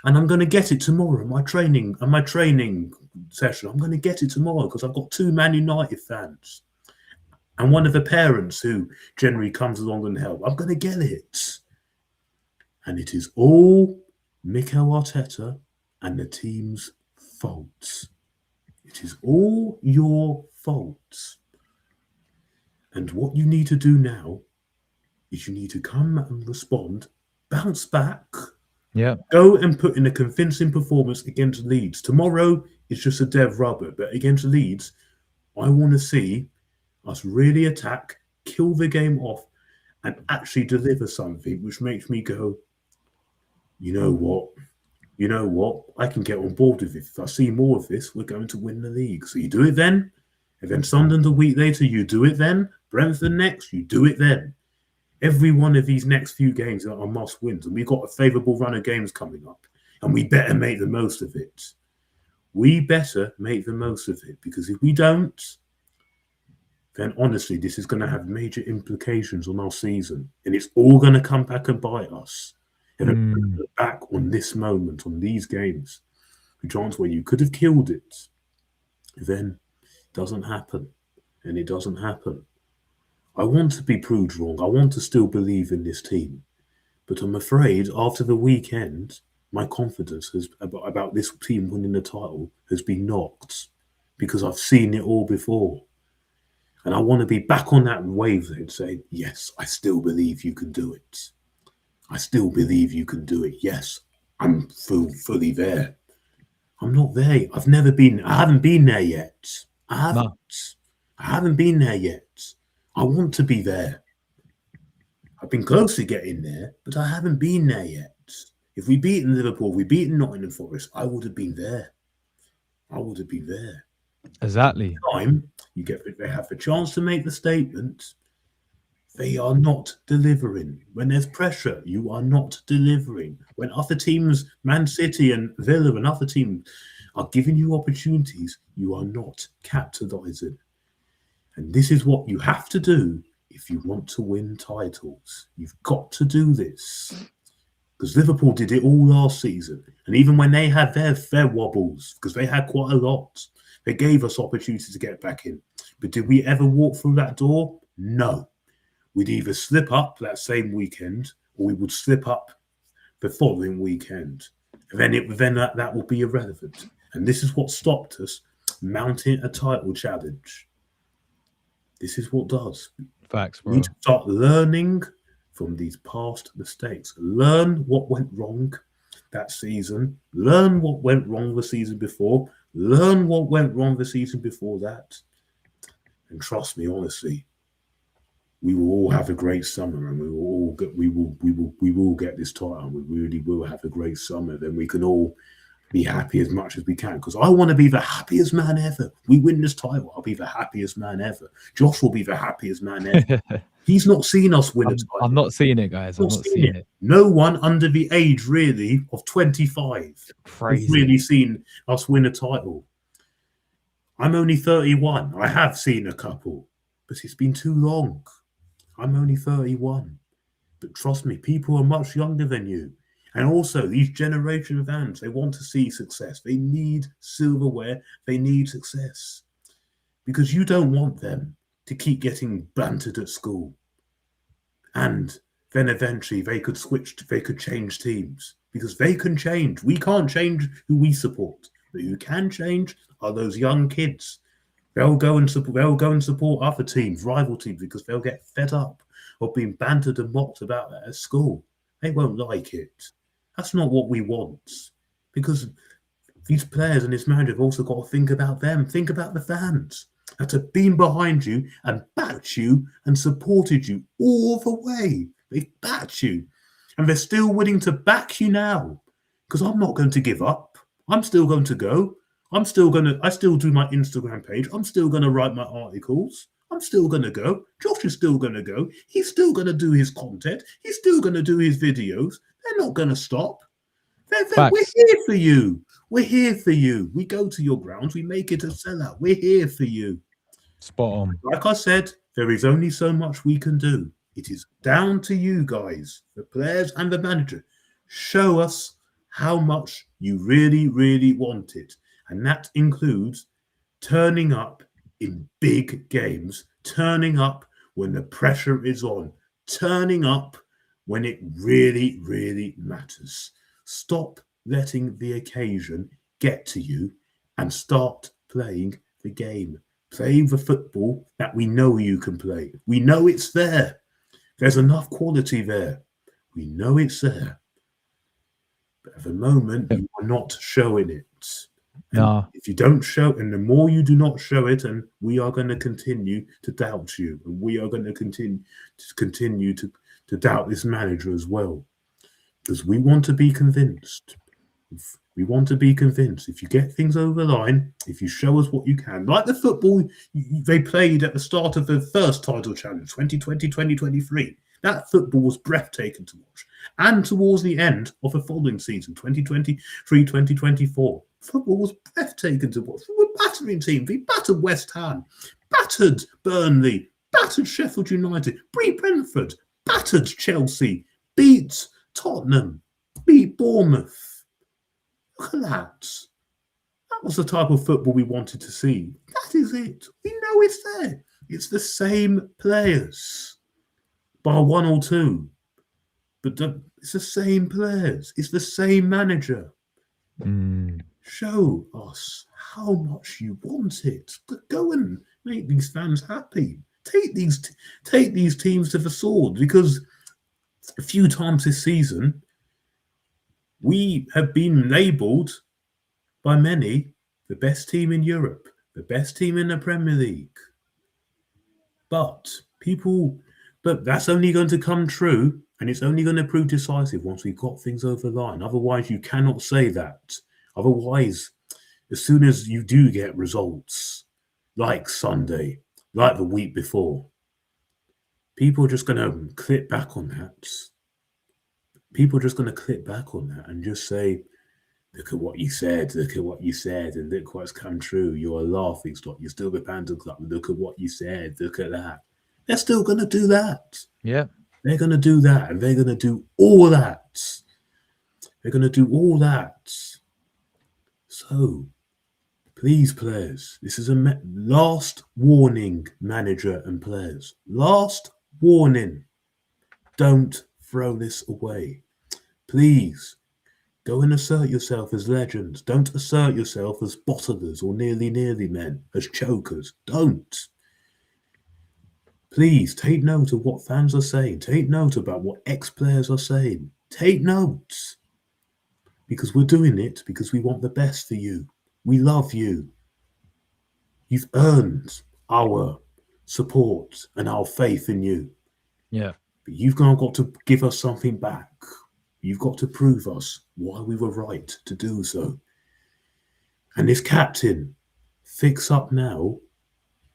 And I'm going to get it tomorrow in my training session. I'm going to get it tomorrow because I've got 2 Man United fans and one of the parents who generally comes along and help. I'm going to get it. And it is all Mikel Arteta and the team's fault. It is all your fault. And what you need to do now is you need to come and respond, bounce back, go and put in a convincing performance against Leeds. Tomorrow is just a dead rubber, but against Leeds, I want to see us really attack, kill the game off, and actually deliver something which makes me go, you know what? I can get on board with it. If I see more of this, we're going to win the league. So you do it then, and then Sunderland a week later, you do it then. Brentford next, you do it then. Every one of these next few games are must wins, and we've got a favourable run of games coming up, and we better make the most of it. We better make the most of it, because if we don't, then honestly, this is going to have major implications on our season, and it's all going to come back and bite us. And look back on this moment, on these games, the chance where you could have killed it, then it doesn't happen, and it doesn't happen. I want to be proved wrong. I want to still believe in this team. But I'm afraid after the weekend, my confidence about this team winning the title has been knocked because I've seen it all before. And I want to be back on that wave and say, yes, I still believe you can do it. I still believe you can do it. Yes, I'm fully there. I'm not there. I haven't been there yet. I haven't been there yet. I want to be there. I've been close to getting there, but I haven't been there yet. If we beaten Liverpool, we beaten Nottingham Forest, I would have been there. I would have been there. Exactly. Time they have the chance to make the statement. They are not delivering. When there's pressure, you are not delivering. When other teams, Man City and Villa and other teams, are giving you opportunities, you are not capitalising. And this is what you have to do if you want to win titles. You've got to do this. Because Liverpool did it all last season. And even when they had their wobbles, because they had quite a lot, they gave us opportunities to get back in. But did we ever walk through that door? No. We'd either slip up that same weekend or we would slip up the following weekend. And then that will be irrelevant. And this is what stopped us mounting a title challenge. This is what does. Facts, bro. We need to start learning from these past mistakes. Learn what went wrong that season. Learn what went wrong the season before. Learn what went wrong the season before that. And trust me, honestly, we will all have a great summer, and we will get this title. We really will have a great summer. Then we can all be happy as much as we can, because I want to be the happiest man ever. We win this title, I'll be the happiest man ever. Josh will be the happiest man ever. He's not seen us win a title. I'm not seeing it, guys. I'm not seeing it. No one under the age, really, of 25 has really seen us win a title. I'm only 31. I have seen a couple, but it's been too long. I'm only 31. But trust me, people are much younger than you. And also, these generation of fans, they want to see success. They need silverware. They need success. Because you don't want them. to keep getting bantered at school. And then eventually they could change teams, because they can change. We can't change who we support, but who can change are those young kids. They'll go and support other teams, rival teams, because they'll get fed up of being bantered and mocked about that at school. They won't like it. That's not what we want, because these players and this manager have also got to think about them, think about the fans that have been behind you and backed you and supported you all the way. They've backed you, and they're still willing to back you now, because I'm not going to give up. I'm still going to go. I still do my Instagram page. I'm still going to write my articles. I'm still going to go. Josh is still going to go. He's still going to do his content. He's still going to do his videos. They're not going to stop. We're here for you. We're here for you. We go to your grounds. We make it a sellout. We're here for you. Spot on. Like I said, there is only so much we can do. It is down to you guys, the players and the manager. Show us how much you really, really want it. And that includes turning up in big games, turning up when the pressure is on, turning up when it really, really matters. Stop letting the occasion get to you and start playing the game. Play the football that we know you can play. We know it's there. There's enough quality there. We know it's there. But at the moment, you are not showing it. No. If you don't show, and the more you do not show it, and we are going to continue to doubt you, and we are going to continue to doubt this manager as well, because we want to be convinced. We want to be convinced. If you get things over the line, if you show us what you can, like the football they played at the start of the first title challenge, 2020-2023, that football was breathtaking to watch. And towards the end of the following season, 2023-2024, football was breathtaking to watch. We were battering teams. We battered West Ham, battered Burnley, battered Sheffield United, beat Brentford, battered Chelsea, beat Tottenham, beat Bournemouth. Look at that. That was the type of football we wanted to see. That is it. We know it's there. It's the same players, bar one or two. But it's the same players. It's the same manager. Show us how much you want it. Go and make these fans happy. Take these teams to the sword, because a few times this season we have been labelled by many the best team in Europe, the best team in the Premier League. But that's only going to come true, and it's only going to prove decisive once we've got things over the line. Otherwise, you cannot say that. Otherwise, as soon as you do get results, like Sunday, like the week before, people are just going to clip back on that. People are just going to clip back on that and just say, look at what you said, and look what's come true. You're a laughing stock. You're still the Panda Club. Look at what you said. Look at that. They're still going to do that. Yeah. They're going to do that, and they're going to do all that. They're going to do all that. So, please, players, this is a last warning, manager and players. Last warning. Don't throw this away. Please, go and assert yourself as legends. Don't assert yourself as bottlers or nearly men, as chokers. Don't. Please take note of what fans are saying. Take note about what ex-players are saying. Take notes. Because we're doing it because we want the best for you. We love you. You've earned our support and our faith in you. Yeah. But you've now got to give us something back. You've got to prove us why we were right to do so. And this captain, fix up now,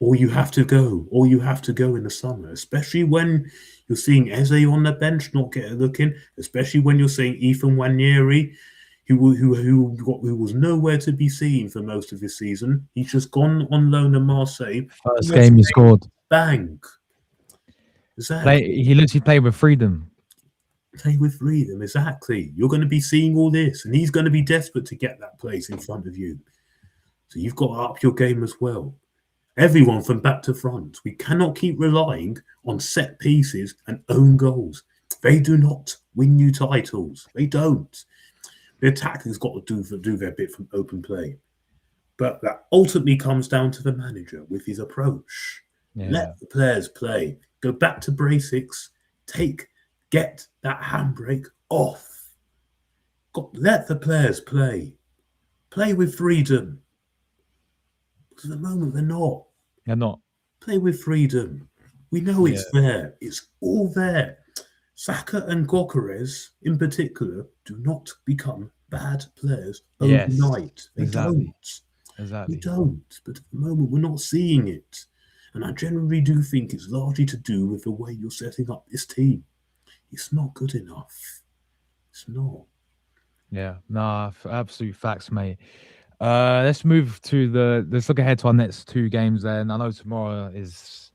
or you have to go. Or you have to go in the summer, especially when you're seeing Eze on the bench not get a look in, especially when you're seeing Ethan Nwaneri, who was nowhere to be seen for most of this season. He's just gone on loan to Marseille. First game he scored. Bang. Exactly. He literally played with freedom. Play with freedom, exactly. You're going to be seeing all this, and he's going to be desperate to get that place in front of you. So you've got to up your game as well. Everyone from back to front. We cannot keep relying on set pieces and own goals. They do not win you titles. They don't. The attack has got to do their bit from open play. But that ultimately comes down to the manager with his approach. Yeah. Let the players play. Go back to basics. Get that handbrake off. Let the players play. Play with freedom. Because at the moment they're not. They're not. Play with freedom. We know it's there. It's all there. Saka and Gyökeres, in particular, do not become bad players overnight. They don't. Exactly. They don't. But at the moment, we're not seeing it. And I generally do think it's largely to do with the way you're setting up this team. It's not good enough. It's not. Yeah, nah, absolute facts, mate. Let's move to let's look ahead to our next two games then. I know tomorrow there's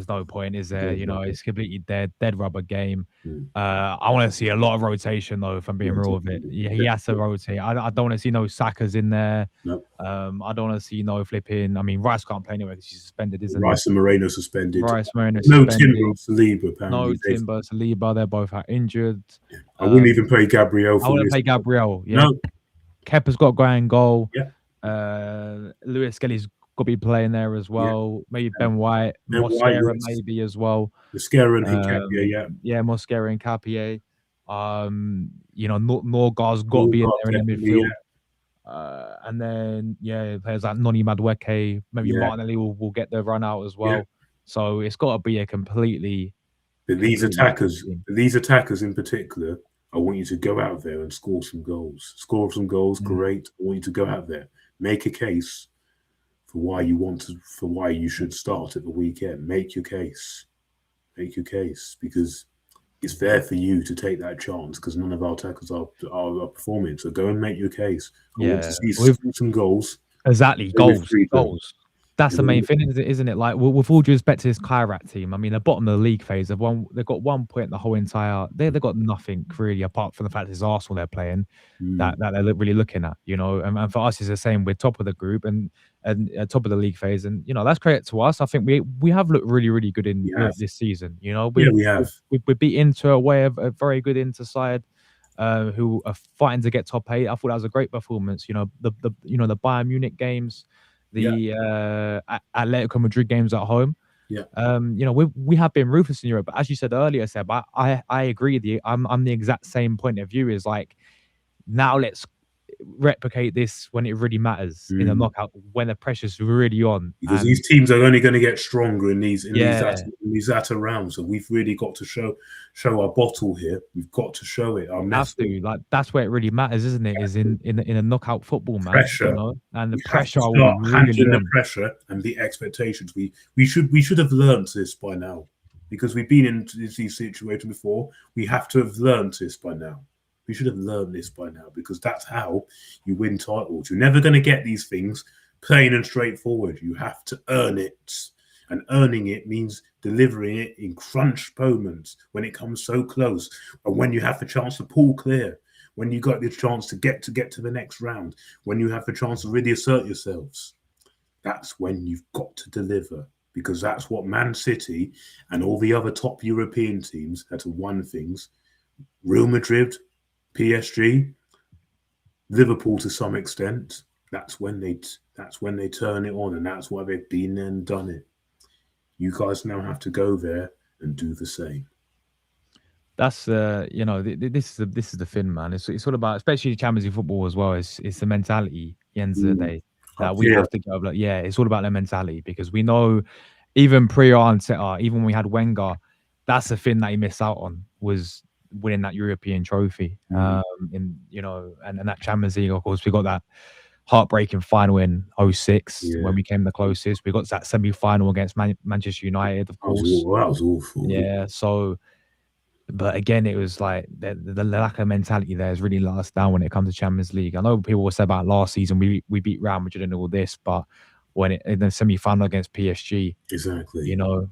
no point, is there? You know, it's completely dead rubber game. I want to see a lot of rotation though, if I'm being real with it. Yeah, he has to rotate. I don't want to see no Sakas in there. No. I don't want to see no flipping. I mean, Rice can't play anyway because he's suspended, isn't he? Rice and Moreno suspended. Rice, Moreno no suspended. Timber, Saliba apparently. No Timber, Saliba, they're both out injured. I wouldn't even play Gabriel. I wouldn't play Gabriel. Yeah. No. Kepa's got to go in goal. Yeah. Lewis Skelly's got to be playing there as well. Maybe Ben White, Mosquera maybe as well. Mosquera and Hincapié, yeah, Mosquera and Hincapié. You know, Norgar's got to be in there in the midfield. And then players like Noni Madueke, maybe Martinelli will get the run out as well. So it's got to be a completely. But these attackers in particular, I want you to go out there and score some goals. Score some goals, great. I want you to go out there, make a case for why you should start at the weekend. Make your case, because it's there for you to take that chance. Because none of our attackers are performing. So go and make your case. I want to see some goals. Exactly, goals. That's the main thing, isn't it? Like, with all due respect to this Kairat team, I mean, they're bottom of the league phase. They've got 1 point the whole entire. They've got nothing really apart from the fact it's Arsenal they're playing that they're really looking at, you know. And for us, it's the same. We're top of the group and top of the league phase, and you know that's credit to us. I think we have looked really good in this season. You know, we have. We beat Inter away a very good Inter side. Who are fighting to get top 8. I thought that was a great performance. You know, the Bayern Munich games, the Atletico Madrid games at home. You know, we have been ruthless in Europe. But as you said earlier, Seb, I agree with you. I'm the exact same point of view. Is like, now let's replicate this when it really matters in the knockout, when the pressure's really on. Because these teams are only going to get stronger in these latter rounds. So we've really got to show our bottle here. We've got to show it. That's where it really matters, isn't it? Is in a knockout football match, pressure, you know? And the pressure. Handling the pressure and the expectations. We should have learned this by now, because we've been in these situations before. We have to have learned this by now. We should have learned this by now, because that's how you win titles. You're never going to get these things plain and straightforward. You have to earn it. And earning it means delivering it in crunch moments, when it comes so close, and when you have the chance to pull clear, when you got the chance to get to the next round, when you have the chance to really assert yourselves. That's when you've got to deliver, because that's what Man City and all the other top European teams that have won things, Real Madrid, PSG, Liverpool to some extent, that's when they turn it on, and that's why they've been there and done it. You guys now have to go there and do the same. That's you know, this is the thing, man. It's all about, especially Champions League football as well. It's the mentality. At the end of the day, that we have to go. Like, it's all about the mentality, because we know, even pre-Arteta, even when we had Wenger, that's the thing that he missed out on, was winning that European trophy. In, you know, and that Champions League, of course, we got that heartbreaking final in 06 when we came the closest. We got that semi-final against Manchester United, of course. That was awful. Yeah, so, but again, it was like the lack of mentality there has really let us down when it comes to Champions League. I know people will say about last season, we beat Real Madrid and all this, but when in the semi-final against PSG, exactly, you know,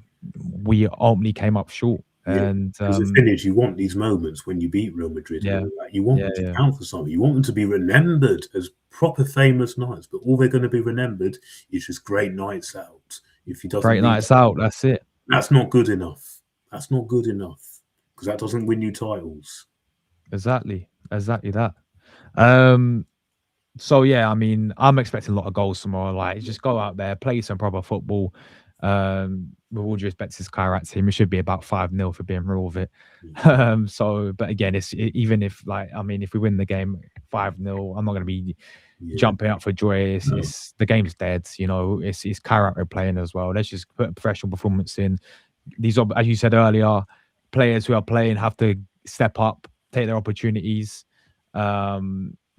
we ultimately came up short. And the thing is, you want these moments when you beat Real Madrid. You want them to count for something. You want them to be remembered as proper famous nights, but all they're going to be remembered is just great nights out. If he doesn't Great beat nights out. That's it. that's not good enough. That's not good enough because that doesn't win you titles. Exactly that. So yeah, I mean, I'm expecting a lot of goals tomorrow. Like, just go out there, play some proper football. With all due respect to this Kairat team, it should be about 5-0 for being real with it. So, but again, even if, like, I mean, if we win the game 5-0, I'm not going to be jumping up for joy. It's the game's dead. You know, it's Kairat we're playing as well. Let's just put a professional performance in. These, as you said earlier, players who are playing have to step up, take their opportunities.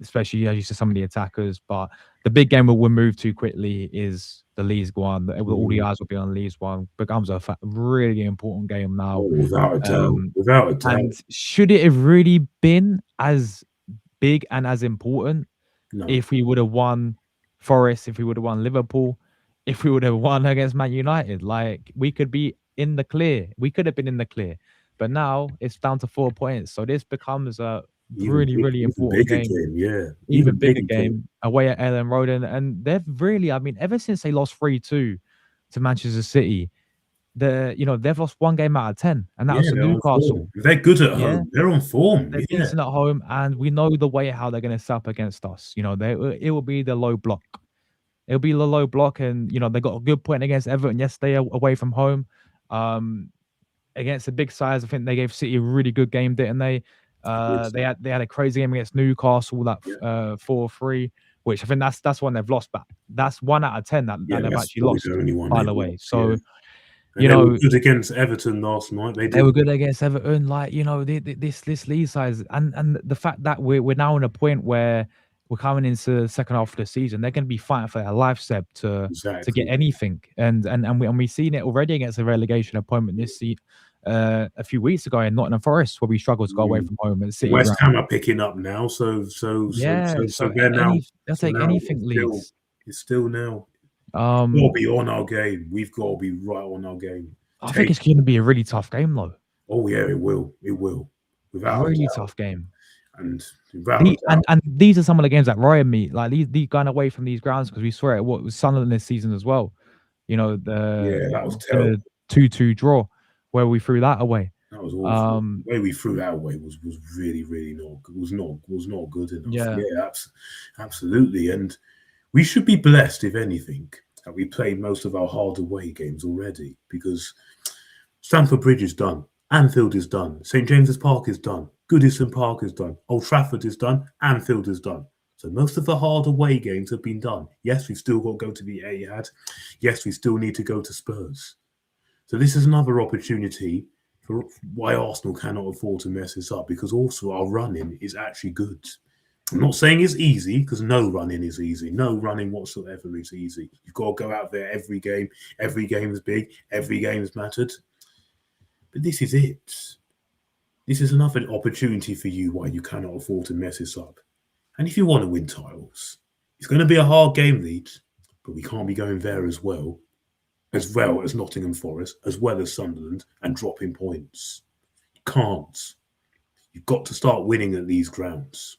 Especially as you said, some of the attackers. But the big game we'll move to quickly is the Leeds one. All the eyes will be on Leeds one. Becomes a really important game now. Without a doubt. Without a doubt. And should it have really been as big and as important if we would have won Forest, if we would have won Liverpool, if we would have won against Man United? Like, we could be in the clear. We could have been in the clear. But now it's down to 4 points. So this becomes a really important game. Even bigger game away at Ellen Road. And they've really, I mean, ever since they lost 3-2 to Manchester City, they've lost 1 game out of 10, and that was to Newcastle. They're good at home. They're on form. They're decent at home, and we know the way how they're going to set up against us. You know, it will be the low block. It'll be the low block, and they got a good point against Everton yesterday away from home. Against the big sides, I think they gave City a really good game, didn't they? They had a crazy game against Newcastle, that 4-3, which I think that's one they've lost, but that's 1 out of 10 that they've actually lost, by the way. So they were good against Everton last night. They were good against Everton. Like, this Leeds size, and the fact that we're now in a point where we're coming into the second half of the season, they're going to be fighting for their life, Seb, to get anything. And we've seen it already against a relegation opponent this season. A few weeks ago in Nottingham Forest, where we struggled to go away from home, and City West Ham are picking up now, so they're now. They'll take anything. Leeds. It's still now. We've got to be on our game. We've got to be right on our game. I think it's going to be a really tough game, though. Oh yeah, it will. It will. Without a really tough game. And these are some of the games that worry me. Like these going away from these grounds, because we saw it. What was Sunderland this season as well? That was terrible. 2-2 draw, where we threw that away. That was awful. The way we threw that away was really not good enough. Yeah, absolutely. And we should be blessed, if anything, that we played most of our hard away games already, because Stamford Bridge is done, Anfield is done, St James's Park is done, Goodison Park is done, Old Trafford is done, Anfield is done. So most of the hard away games have been done. Yes, we've still got to go to the Etihad. Yes, we still need to go to Spurs. So this is another opportunity for why Arsenal cannot afford to mess this up, because also our running is actually good. I'm not saying it's easy, because no running is easy. No running whatsoever is easy. You've got to go out there every game. Every game is big. Every game is mattered. But this is it. This is another opportunity for you why you cannot afford to mess this up. And if you want to win titles, it's going to be a hard game, Leeds, but we can't be going there as well as Nottingham Forest, as well as Sunderland, and dropping points. You can't. You've got to start winning at these grounds.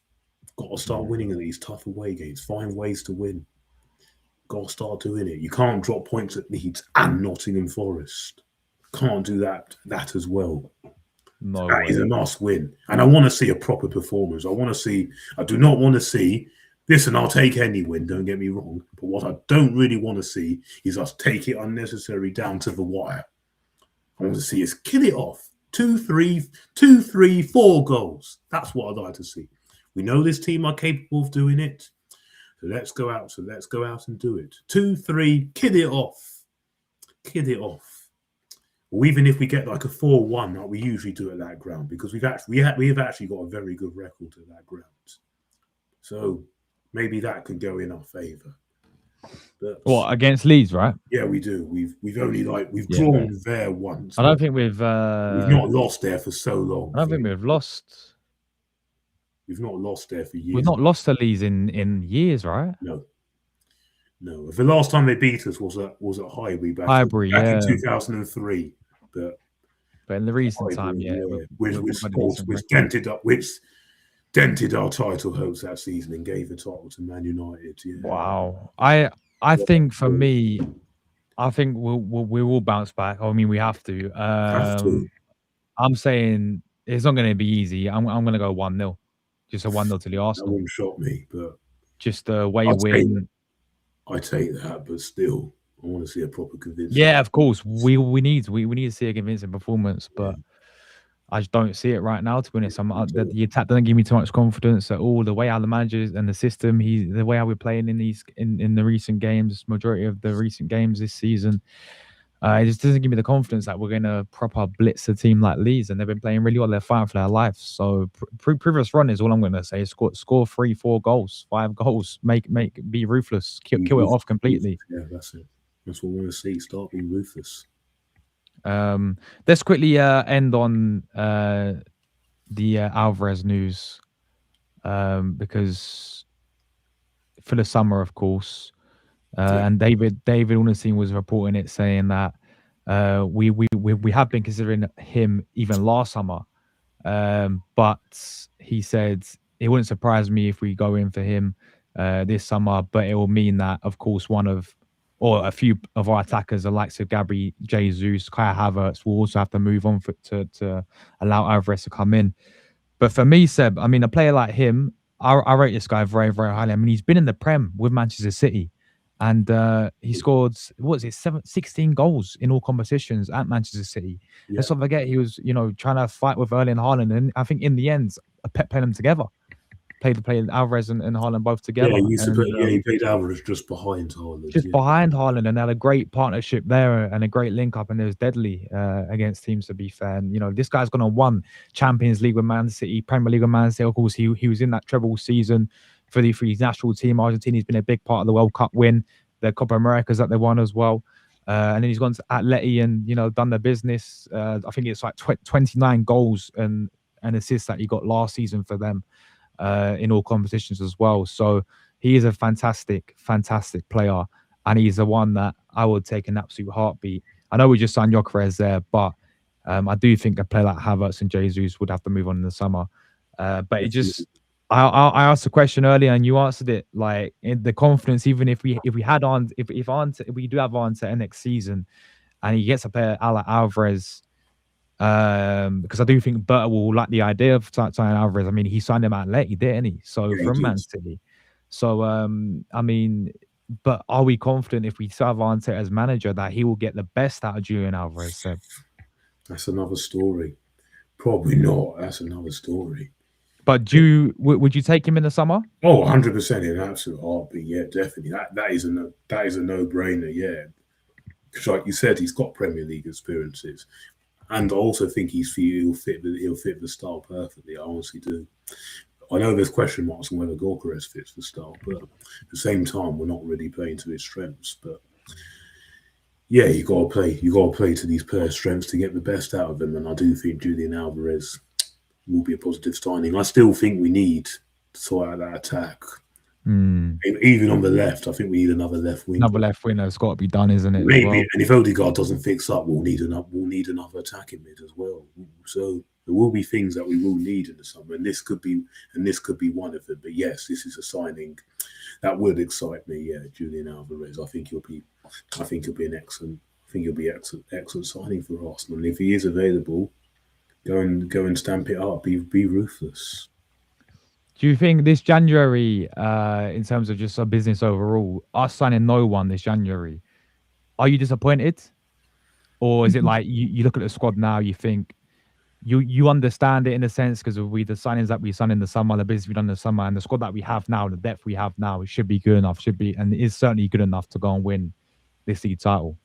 Got to start winning at these tough away games. Find ways to win. Got to start doing it. You can't drop points at Leeds and Nottingham Forest. Can't do that as well. No, that is a must win. And I want to see a proper performance. I do not want to see, listen, I'll take any win, don't get me wrong. But what I don't really want to see is us take it unnecessary down to the wire. I want to see us kill it off. 2, 3, 4 goals. That's what I'd like to see. We know this team are capable of doing it. So let's go out and do it. 2, 3, kid it off. Kid it off. Or even if we get like a 4-1, like we usually do at that ground, because we have actually got a very good record at that ground. So maybe that could go in our favour. What, against Leeds, right? Yeah, we do. We've only drawn there once. I don't think we've not lost there for so long. I don't think we've lost. We've not lost there for years. We've not lost to Leeds in years, right? No. The last time they beat us was at Highbury back in 2003. But in the recent time, which dented dented our title hopes that season and gave the title to Man United. Yeah. Wow. I think for me, I think we will bounce back. I mean, we have to. Have to. I'm saying it's not going to be easy. I'm going to go 1-0, just a 1-0 to the That Arsenal. wouldn't shock me, but Just a way win. I take that, but still, I want to see a proper convincing. Yeah, of course. We need to see a convincing performance, but I just don't see it right now. To be honest, the attack doesn't give me too much confidence at all. The way how the managers and the system, the way how we're playing in the recent games, majority of the recent games this season, it just doesn't give me the confidence that we're going to proper blitz a team like Leeds, and they've been playing really well. They're fighting for their life. So previous run is all I'm going to say. Score 3, 4 goals, 5 goals, be ruthless, kill it off completely. Yeah, that's it. That's what we want to see. Start being ruthless. Let's quickly end on the Alvarez news, because for the summer, of course, and David Ornstein was reporting it, saying that we have been considering him even last summer, but he said it wouldn't surprise me if we go in for him this summer, but it will mean that, of course, a few of our attackers, the likes of Gabby, Jesus, Kai Havertz, will also have to move on to allow Alvarez to come in. But for me, Seb, I mean, a player like him, I rate this guy very, very highly. I mean, he's been in the Prem with Manchester City, and he scored, 16 goals in all competitions at Manchester City. Yeah. Let's not forget he was, trying to fight with Erling Haaland, and I think in the end, Pep played them together. Played Alvarez and Haaland both together. Yeah, he played Alvarez just behind Haaland. Behind Haaland, and they had a great partnership there and a great link up, and it was deadly against teams, to be fair. And, this guy's gone on 1 Champions League with Man City, Premier League with Man City. Of course, he was in that treble season for his national team, Argentina. He's been a big part of the World Cup win, the Copa Americas that they won as well. And then he's gone to Atleti and, done the business. I think it's like 29 goals and assists that he got last season for them. In all competitions as well. So he is a fantastic player, and he's the one that I would take an absolute heartbeat. I know we just signed Gyökeres there, but I do think a player like Havertz and Jesus would have to move on in the summer. But it just, I asked a question earlier and you answered it, like, in the confidence, even if we do have Arteta next season and he gets a player like Alvarez, because I do think Berta will like the idea of signing Alvarez. I mean, he signed him at Atleti, didn't he? So from Man City. So I mean, but are we confident if we have Arteta as manager that he will get the best out of Julian Alvarez? So, that's another story. Probably not. That's another story. But would you take him in the summer? Oh, 100% in an absolute heartbeat. Yeah, definitely. That is a no-brainer. Yeah, because like you said, he's got Premier League experiences. And I also think he'll fit the style perfectly. I honestly do. I know there's question marks on whether Gyökeres fits the style, but at the same time, we're not really playing to his strengths. But yeah, you got to play to these players' strengths to get the best out of them. And I do think Julian Alvarez will be a positive signing. I still think we need to sort out that attack. Even on the left, I think we need another left winger. Another left winger has got to be done, isn't it? Maybe, and if Odegaard doesn't fix up, we'll need another attacking mid as well. So there will be things that we will need in the summer, and this could be one of them. But yes, this is a signing that would excite me. Yeah, Julian Alvarez. I think he'll be an excellent signing for Arsenal. And if he is available, go and stamp it up. Be ruthless. Do you think this January, in terms of just our business overall, us signing no one this January, are you disappointed? Or is it like you look at the squad now, you think you understand it in a sense because of the signings that we signed in the summer, the business we've done in the summer, and the squad that we have now, the depth we have now, it should be good enough, and it is certainly good enough to go and win this league title?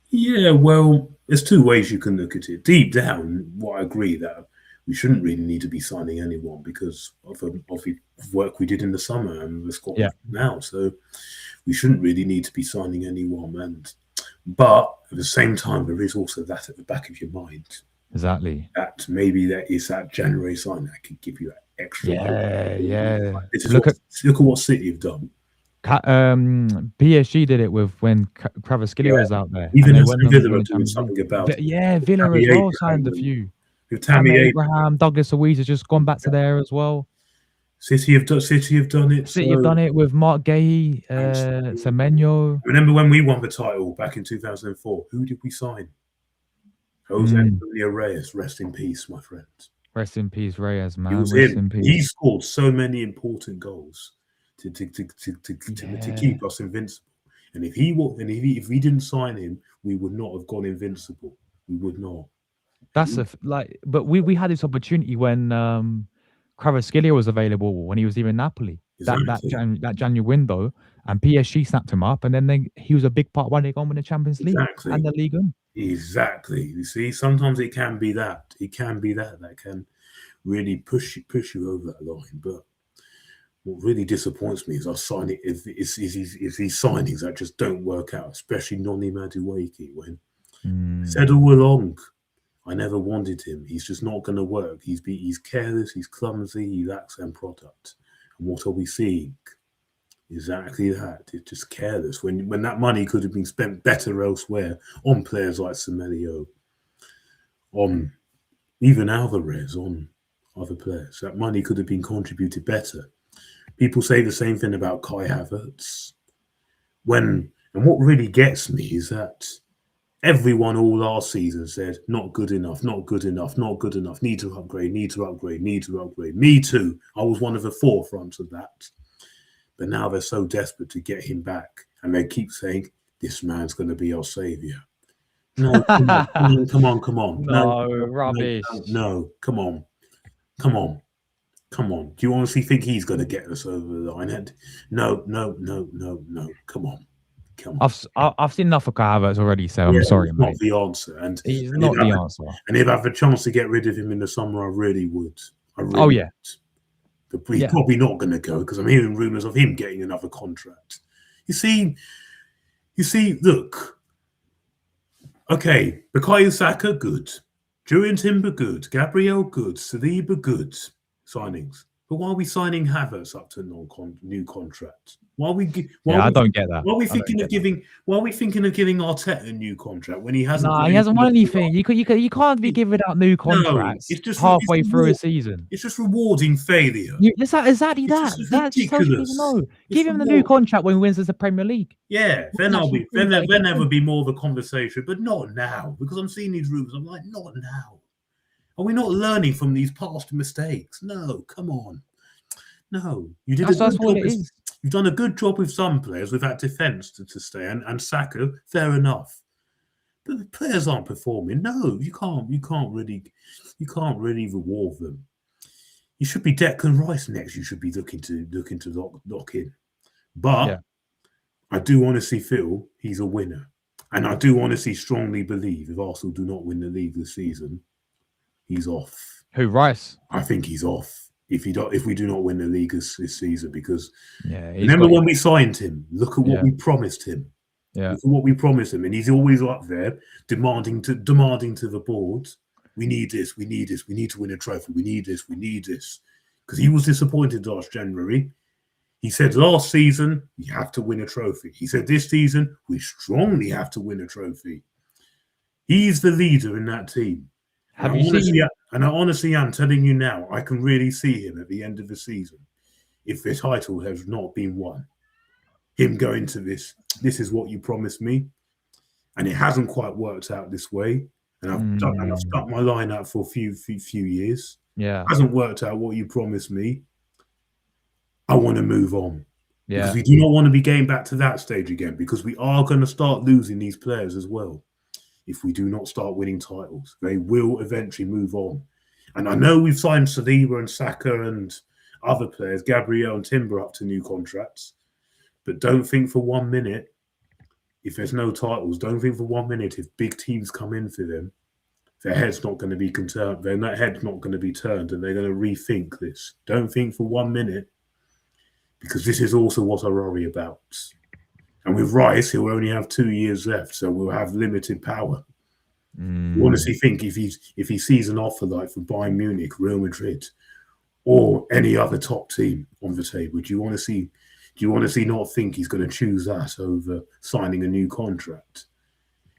Yeah, well, there's 2 ways you can look at it. Deep down, I agree that we shouldn't really need to be signing anyone because of the work we did in the summer and the squad now. So we shouldn't really need to be signing anyone. But at the same time, there is also that at the back of your mind. Exactly. That maybe that is that January sign that could give you that extra. Yeah. Look at what City have done. PSG did it with when Kvaratskhelia was out there. Even Villa are doing something about it. Yeah, Villa as well signed a few. Tammy Abraham, Douglas Luiz has just gone back to there as well. City have done it. City have done it with Mark Gahey, Semenyo. Remember when we won the title back in 2004? Who did we sign? Jose Antonio Reyes. Rest in peace, my friend. Rest in peace, Reyes, man. It was Rest him. in peace. He scored so many important goals to keep us invincible. And if we didn't sign him, we would not have gone invincible. We would not. That's but we had this opportunity when Kvaratskhelia was available when he was leaving Napoli. Exactly. That January window, and PSG snapped him up, and then he was a big part why they got him in the Champions League and the Ligue 1. Exactly. You see, sometimes it can be that. It can be that can really push you over that line. But what really disappoints me is these signings that just don't work out, especially Noni Madueke. When I said all along, I never wanted him. He's just not going to work. He's careless. He's clumsy. He lacks end product. And what are we seeing? Exactly that. It's just careless. When that money could have been spent better elsewhere on players like Semenyo, on even Alvarez, on other players. That money could have been contributed better. People say the same thing about Kai Havertz. And what really gets me is that everyone all last season said, not good enough, not good enough, not good enough, need to upgrade, need to upgrade, need to upgrade. Me too. I was one of the forefronts of that. But now they're so desperate to get him back. And they keep saying, this man's going to be our saviour. No, come on. No, rubbish. No, come on. Do you honestly think he's going to get us over the line? No. Come on. I've seen enough of Kai Havertz already, so I'm sorry, he's mate. not the answer. He's not the answer. And if I have a chance to get rid of him in the summer, I really would. Would. But he's probably not going to go because I'm hearing rumours of him getting another contract. You see, look. Okay, Bukayo Saka, good. Julian Timber, good. Gabriel, good. Saliba, good. Signings. But why are we signing Havertz up to new contract? I don't get that. Why are we thinking of giving Arteta a new contract when he hasn't? He hasn't won anything. You can't be giving out new contracts halfway through a season. It's just rewarding failure. Exactly that. That's ridiculous. Give him the new contract when he wins the Premier League. Yeah, then there would be more of a conversation, but not now because I'm seeing these rumours. I'm like, not now. Are we not learning from these past mistakes? No, come on. No, you did. That's what it is. You've done a good job with some players with that defence to stay, and Saka, fair enough. But the players aren't performing. No, you can't really reward them. You should be Declan Rice next. You should be looking to lock in. But I do honestly feel he's a winner, and I do honestly strongly believe if Arsenal do not win the league this season, he's off. Who, Rice? I think he's off. If we do not win the league this season, because remember when we signed him, look at what we promised him. Yeah, look at what we promised him, and he's always up there demanding to the board. We need this. We need to win a trophy. We need this. Because he was disappointed last January. He said last season we have to win a trophy. He said this season we strongly have to win a trophy. He's the leader in that team. And I honestly am telling you now, I can really see him at the end of the season, if the title has not been won, him going to this is what you promised me, and it hasn't quite worked out this way, and I've stuck my line out for a few years. Yeah, it hasn't worked out what you promised me. I want to move on. Yeah, because we do not want to be getting back to that stage again, because we are going to start losing these players as well. If we do not start winning titles, they will eventually move on. And I know we've signed Saliba and Saka and other players, Gabriel and Timber, up to new contracts. But don't think for 1 minute, if there's no titles, don't think for 1 minute if big teams come in for them, their head's not going to be concerned. Their head's not going to be turned, and they're going to rethink this. Don't think for 1 minute, because this is also what I worry about. And with Rice, he'll only have 2 years left, so we'll have limited power. You honestly think if he sees an offer like from Bayern Munich, Real Madrid, or any other top team on the table, do you honestly not think he's going to choose that over signing a new contract?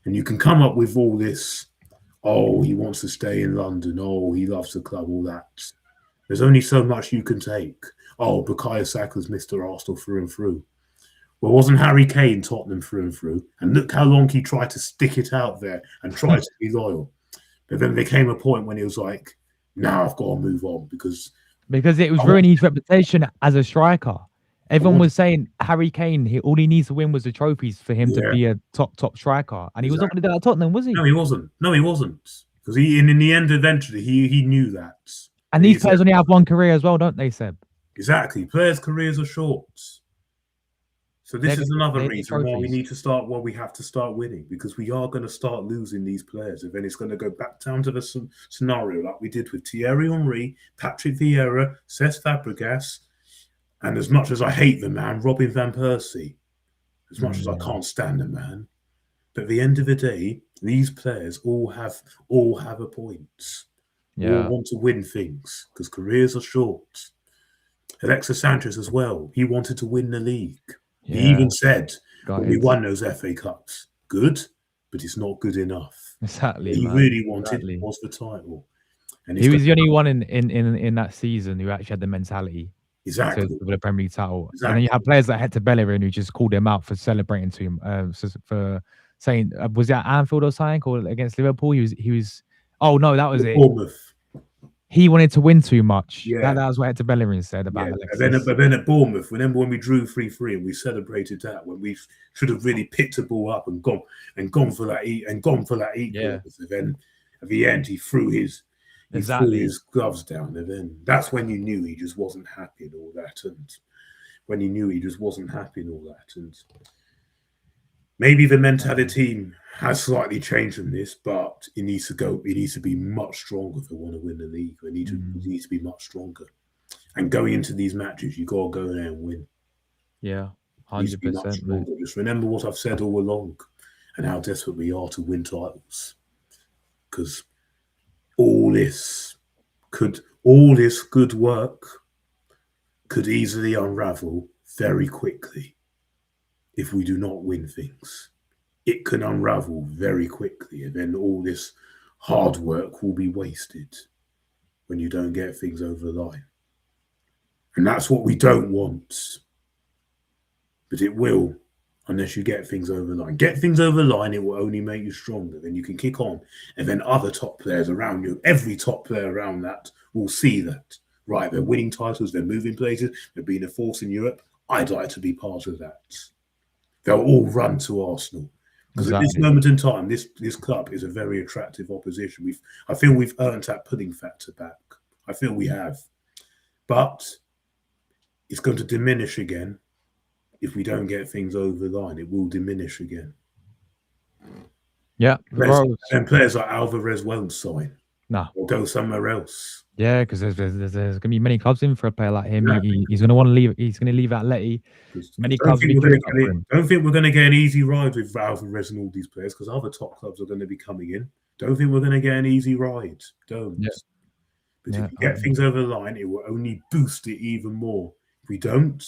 And you can come up with all this, he wants to stay in London, he loves the club, all that. There's only so much you can take. oh, Bukayo Saka's Mr. Arsenal through and through. Well, wasn't Harry Kane Tottenham through and through? And look how long he tried to stick it out there and try to be loyal. But then there came a point when he was like, now I've got to move on because it was ruining his reputation as a striker. Everyone was saying Harry Kane, all he needs to win was the trophies for him to be a top striker. And he was not going to do that at Tottenham, was he? No, he wasn't. Because in the end, eventually, he knew that. And these players only have one career as well, don't they, Seb? Exactly. Players' careers are short. So this is another reason why we need to start, why we have to start winning, because we are going to start losing these players. And then it's going to go back down to the scenario like we did with Thierry Henry, Patrick Vieira, Cesc Fabregas, and as much as I hate the man, Robin van Persie, as much as I can't stand the man, but at the end of the day, these players all have a point. All want to win things because careers are short. Alexis Sanchez as well. He wanted to win the league. Yeah. He even said when we won those FA Cups, good, but it's not good enough. Exactly. What he really wanted was the title. And he was the only one in that season who actually had the mentality. Exactly. For the Premier League title. Exactly. And then you have players like Hector Bellerin who just called him out for celebrating to him, for saying, was it at Anfield or something, or against Liverpool? He was. Oh no, that was it. Bournemouth. He wanted to win too much. Yeah. That was what Hector Bellerin said about Alexis. But then at Bournemouth, remember when we drew 3-3 and we celebrated that, when we should have really picked the ball up and gone for that equal. Yeah. And then at the end he threw his gloves down, and then that's when you knew he just wasn't happy and all that. And maybe the mentality has slightly changed from this, but it needs to be much stronger if they want to win the league. It needs to be much stronger. And going into these matches, you got to go there and win. Yeah, 100%. Just remember what I've said all along and how desperate we are to win titles. Because all this good work could easily unravel very quickly if we do not win things. It can unravel very quickly, and then all this hard work will be wasted when you don't get things over the line. And that's what we don't want. But it will, unless you get things over the line. Get things over the line, it will only make you stronger. Then you can kick on. And then other top players around you, every top player around that will see that. Right, they're winning titles, they're moving places, they're being a force in Europe. I'd like to be part of that. They'll all run to Arsenal. Because at this moment in time, this club is a very attractive opposition. I feel we've earned that pudding factor back. I feel we have. But it's going to diminish again if we don't get things over the line. It will diminish again. Yeah. And players like Alvarez won't sign. No. Or go somewhere else. Yeah, because there's going to be many clubs in for a player like him. Exactly. He's going to want to leave. He's going to leave Atleti. Many clubs. Don't think we're going to get an easy ride with Alvarez and all these players, because other top clubs are going to be coming in. Don't think we're going to get an easy ride. Don't. Yeah. But if we get things over the line, it will only boost it even more. If we don't,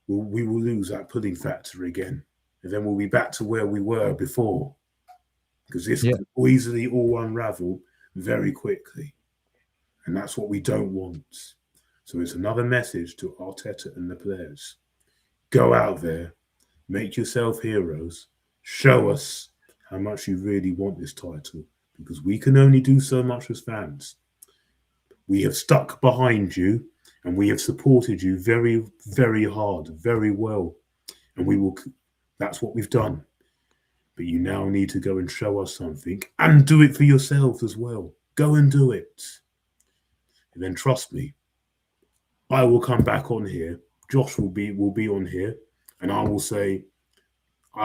we will lose that pudding factor again, and then we'll be back to where we were before, because this can easily all unravel very quickly. And that's what we don't want. So it's another message to Arteta and the players. Go out there, make yourself heroes, show us how much you really want this title, because we can only do so much as fans. We have stuck behind you and we have supported you very, very hard, very well. And that's what we've done. But you now need to go and show us something and do it for yourselves as well. Go and do it. And then trust me, I will come back on here. Josh will be on here, and I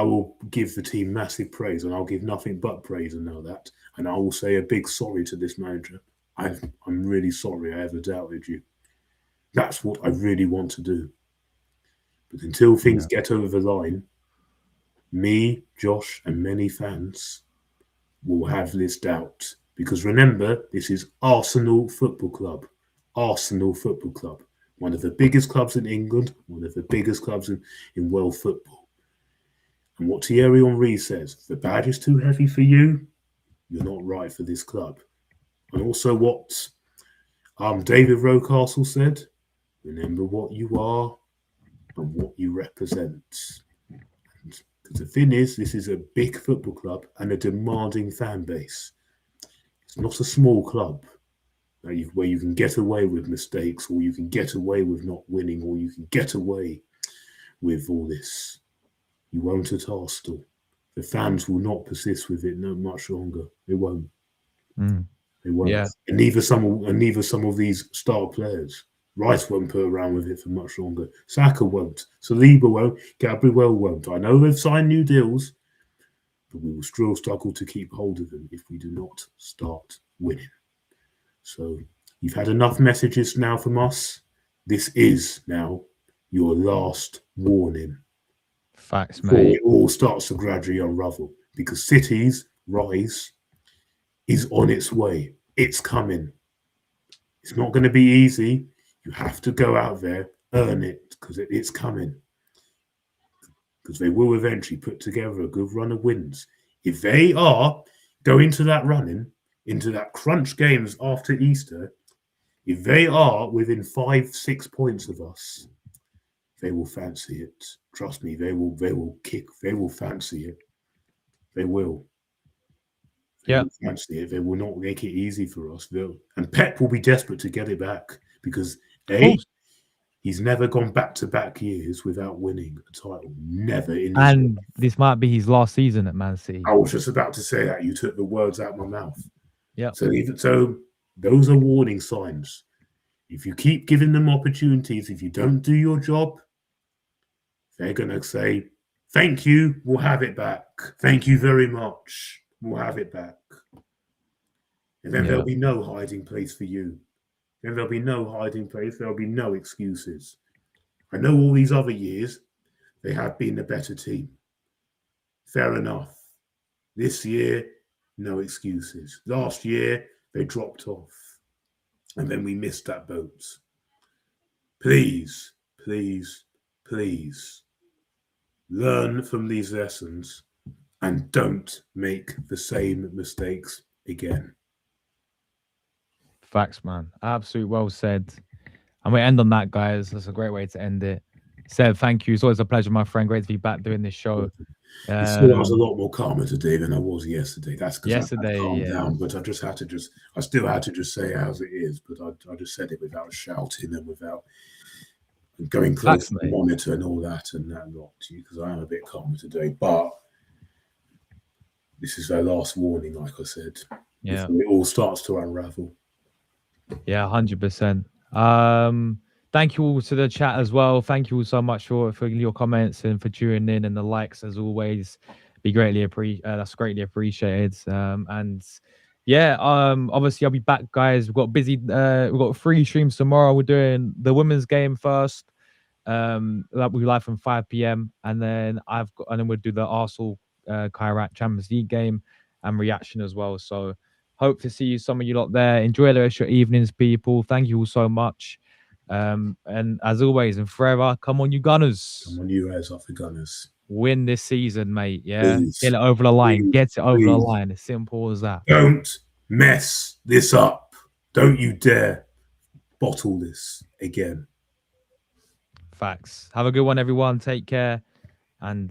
will give the team massive praise, and I'll give nothing but praise and know that. And I will say a big sorry to this manager. I'm really sorry I ever doubted you. That's what I really want to do. But until things get over the line, me, Josh, and many fans will have this doubt. Because remember, this is Arsenal Football Club. Arsenal Football Club. One of the biggest clubs in England, one of the biggest clubs in world football. And what Thierry Henry says, if the badge is too heavy for you, you're not right for this club. And also what David Rocastle said, Remember what you are and what you represent. Because the thing is, this is a big football club and a demanding fan base. It's not a small club where you can get away with mistakes, or you can get away with not winning, or you can get away with all this. You won't at Arsenal. The fans will not persist with it no much longer. They won't. They won't. Yeah. And neither some of these star players. Rice won't put around with it for much longer. Saka won't. Saliba won't. Gabriel won't. I know they've signed new deals, but we will still struggle to keep hold of them if we do not start winning. So you've had enough messages now from us. This is now your last warning. Facts, Before mate. it all starts to gradually unravel, because City's rise is on its way. It's coming. It's not going to be easy. You have to go out there, earn it, because it's coming. Because they will eventually put together a good run of wins. If they are going to that running, into that crunch games after Easter, if they are within 5-6 points of us, they will fancy it. Trust me, they will fancy it. They will. They will fancy it. They will not make it easy for us. And Pep will be desperate to get it back, because he's never gone back-to-back years without winning a title. Never in his And this might be his last season at Man City. I was just about to say that. You took the words out of my mouth. Yeah. So those are warning signs. If you keep giving them opportunities, if you don't do your job, they're going to say, thank you, we'll have it back. Thank you very much, we'll have it back. And then there'll be no hiding place for you. Then there'll be no hiding place. There'll be no excuses. I know all these other years, they have been a better team. Fair enough. This year, no excuses. Last year, they dropped off. And then we missed that boat. Please, please, please learn from these lessons and don't make the same mistakes again. Facts, man. Absolutely well said. And we end on that, guys. That's a great way to end it. Seb, thank you. It's always a pleasure, my friend. Great to be back doing this show. I was a lot more calmer today than I was yesterday. That's because I calmed down, but I still had to just say it as it is, but I just said it without shouting and without going close to the monitor and all that and that lot, because I am a bit calmer today. But this is their last warning, like I said. Yeah. Before it all starts to unravel. Yeah, 100%. Thank you all to the chat as well. Thank you all so much for your comments and for tuning in, and the likes as always. That's greatly appreciated. Obviously I'll be back, guys. We've got 3 streams tomorrow. We're doing the women's game first. That will be live from 5 p.m. and then we'll do the Arsenal Kairat Champions League game and reaction as well. So hope to see some of you lot there. Enjoy the rest of your evenings, people. Thank you all so much. And as always and forever, come on, you Gunners. Come on, you guys off the Gunners. Win this season, mate. Yeah. Please. Get it over the line. Get it over the line. As simple as that. Don't mess this up. Don't you dare bottle this again. Facts. Have a good one, everyone. Take care. And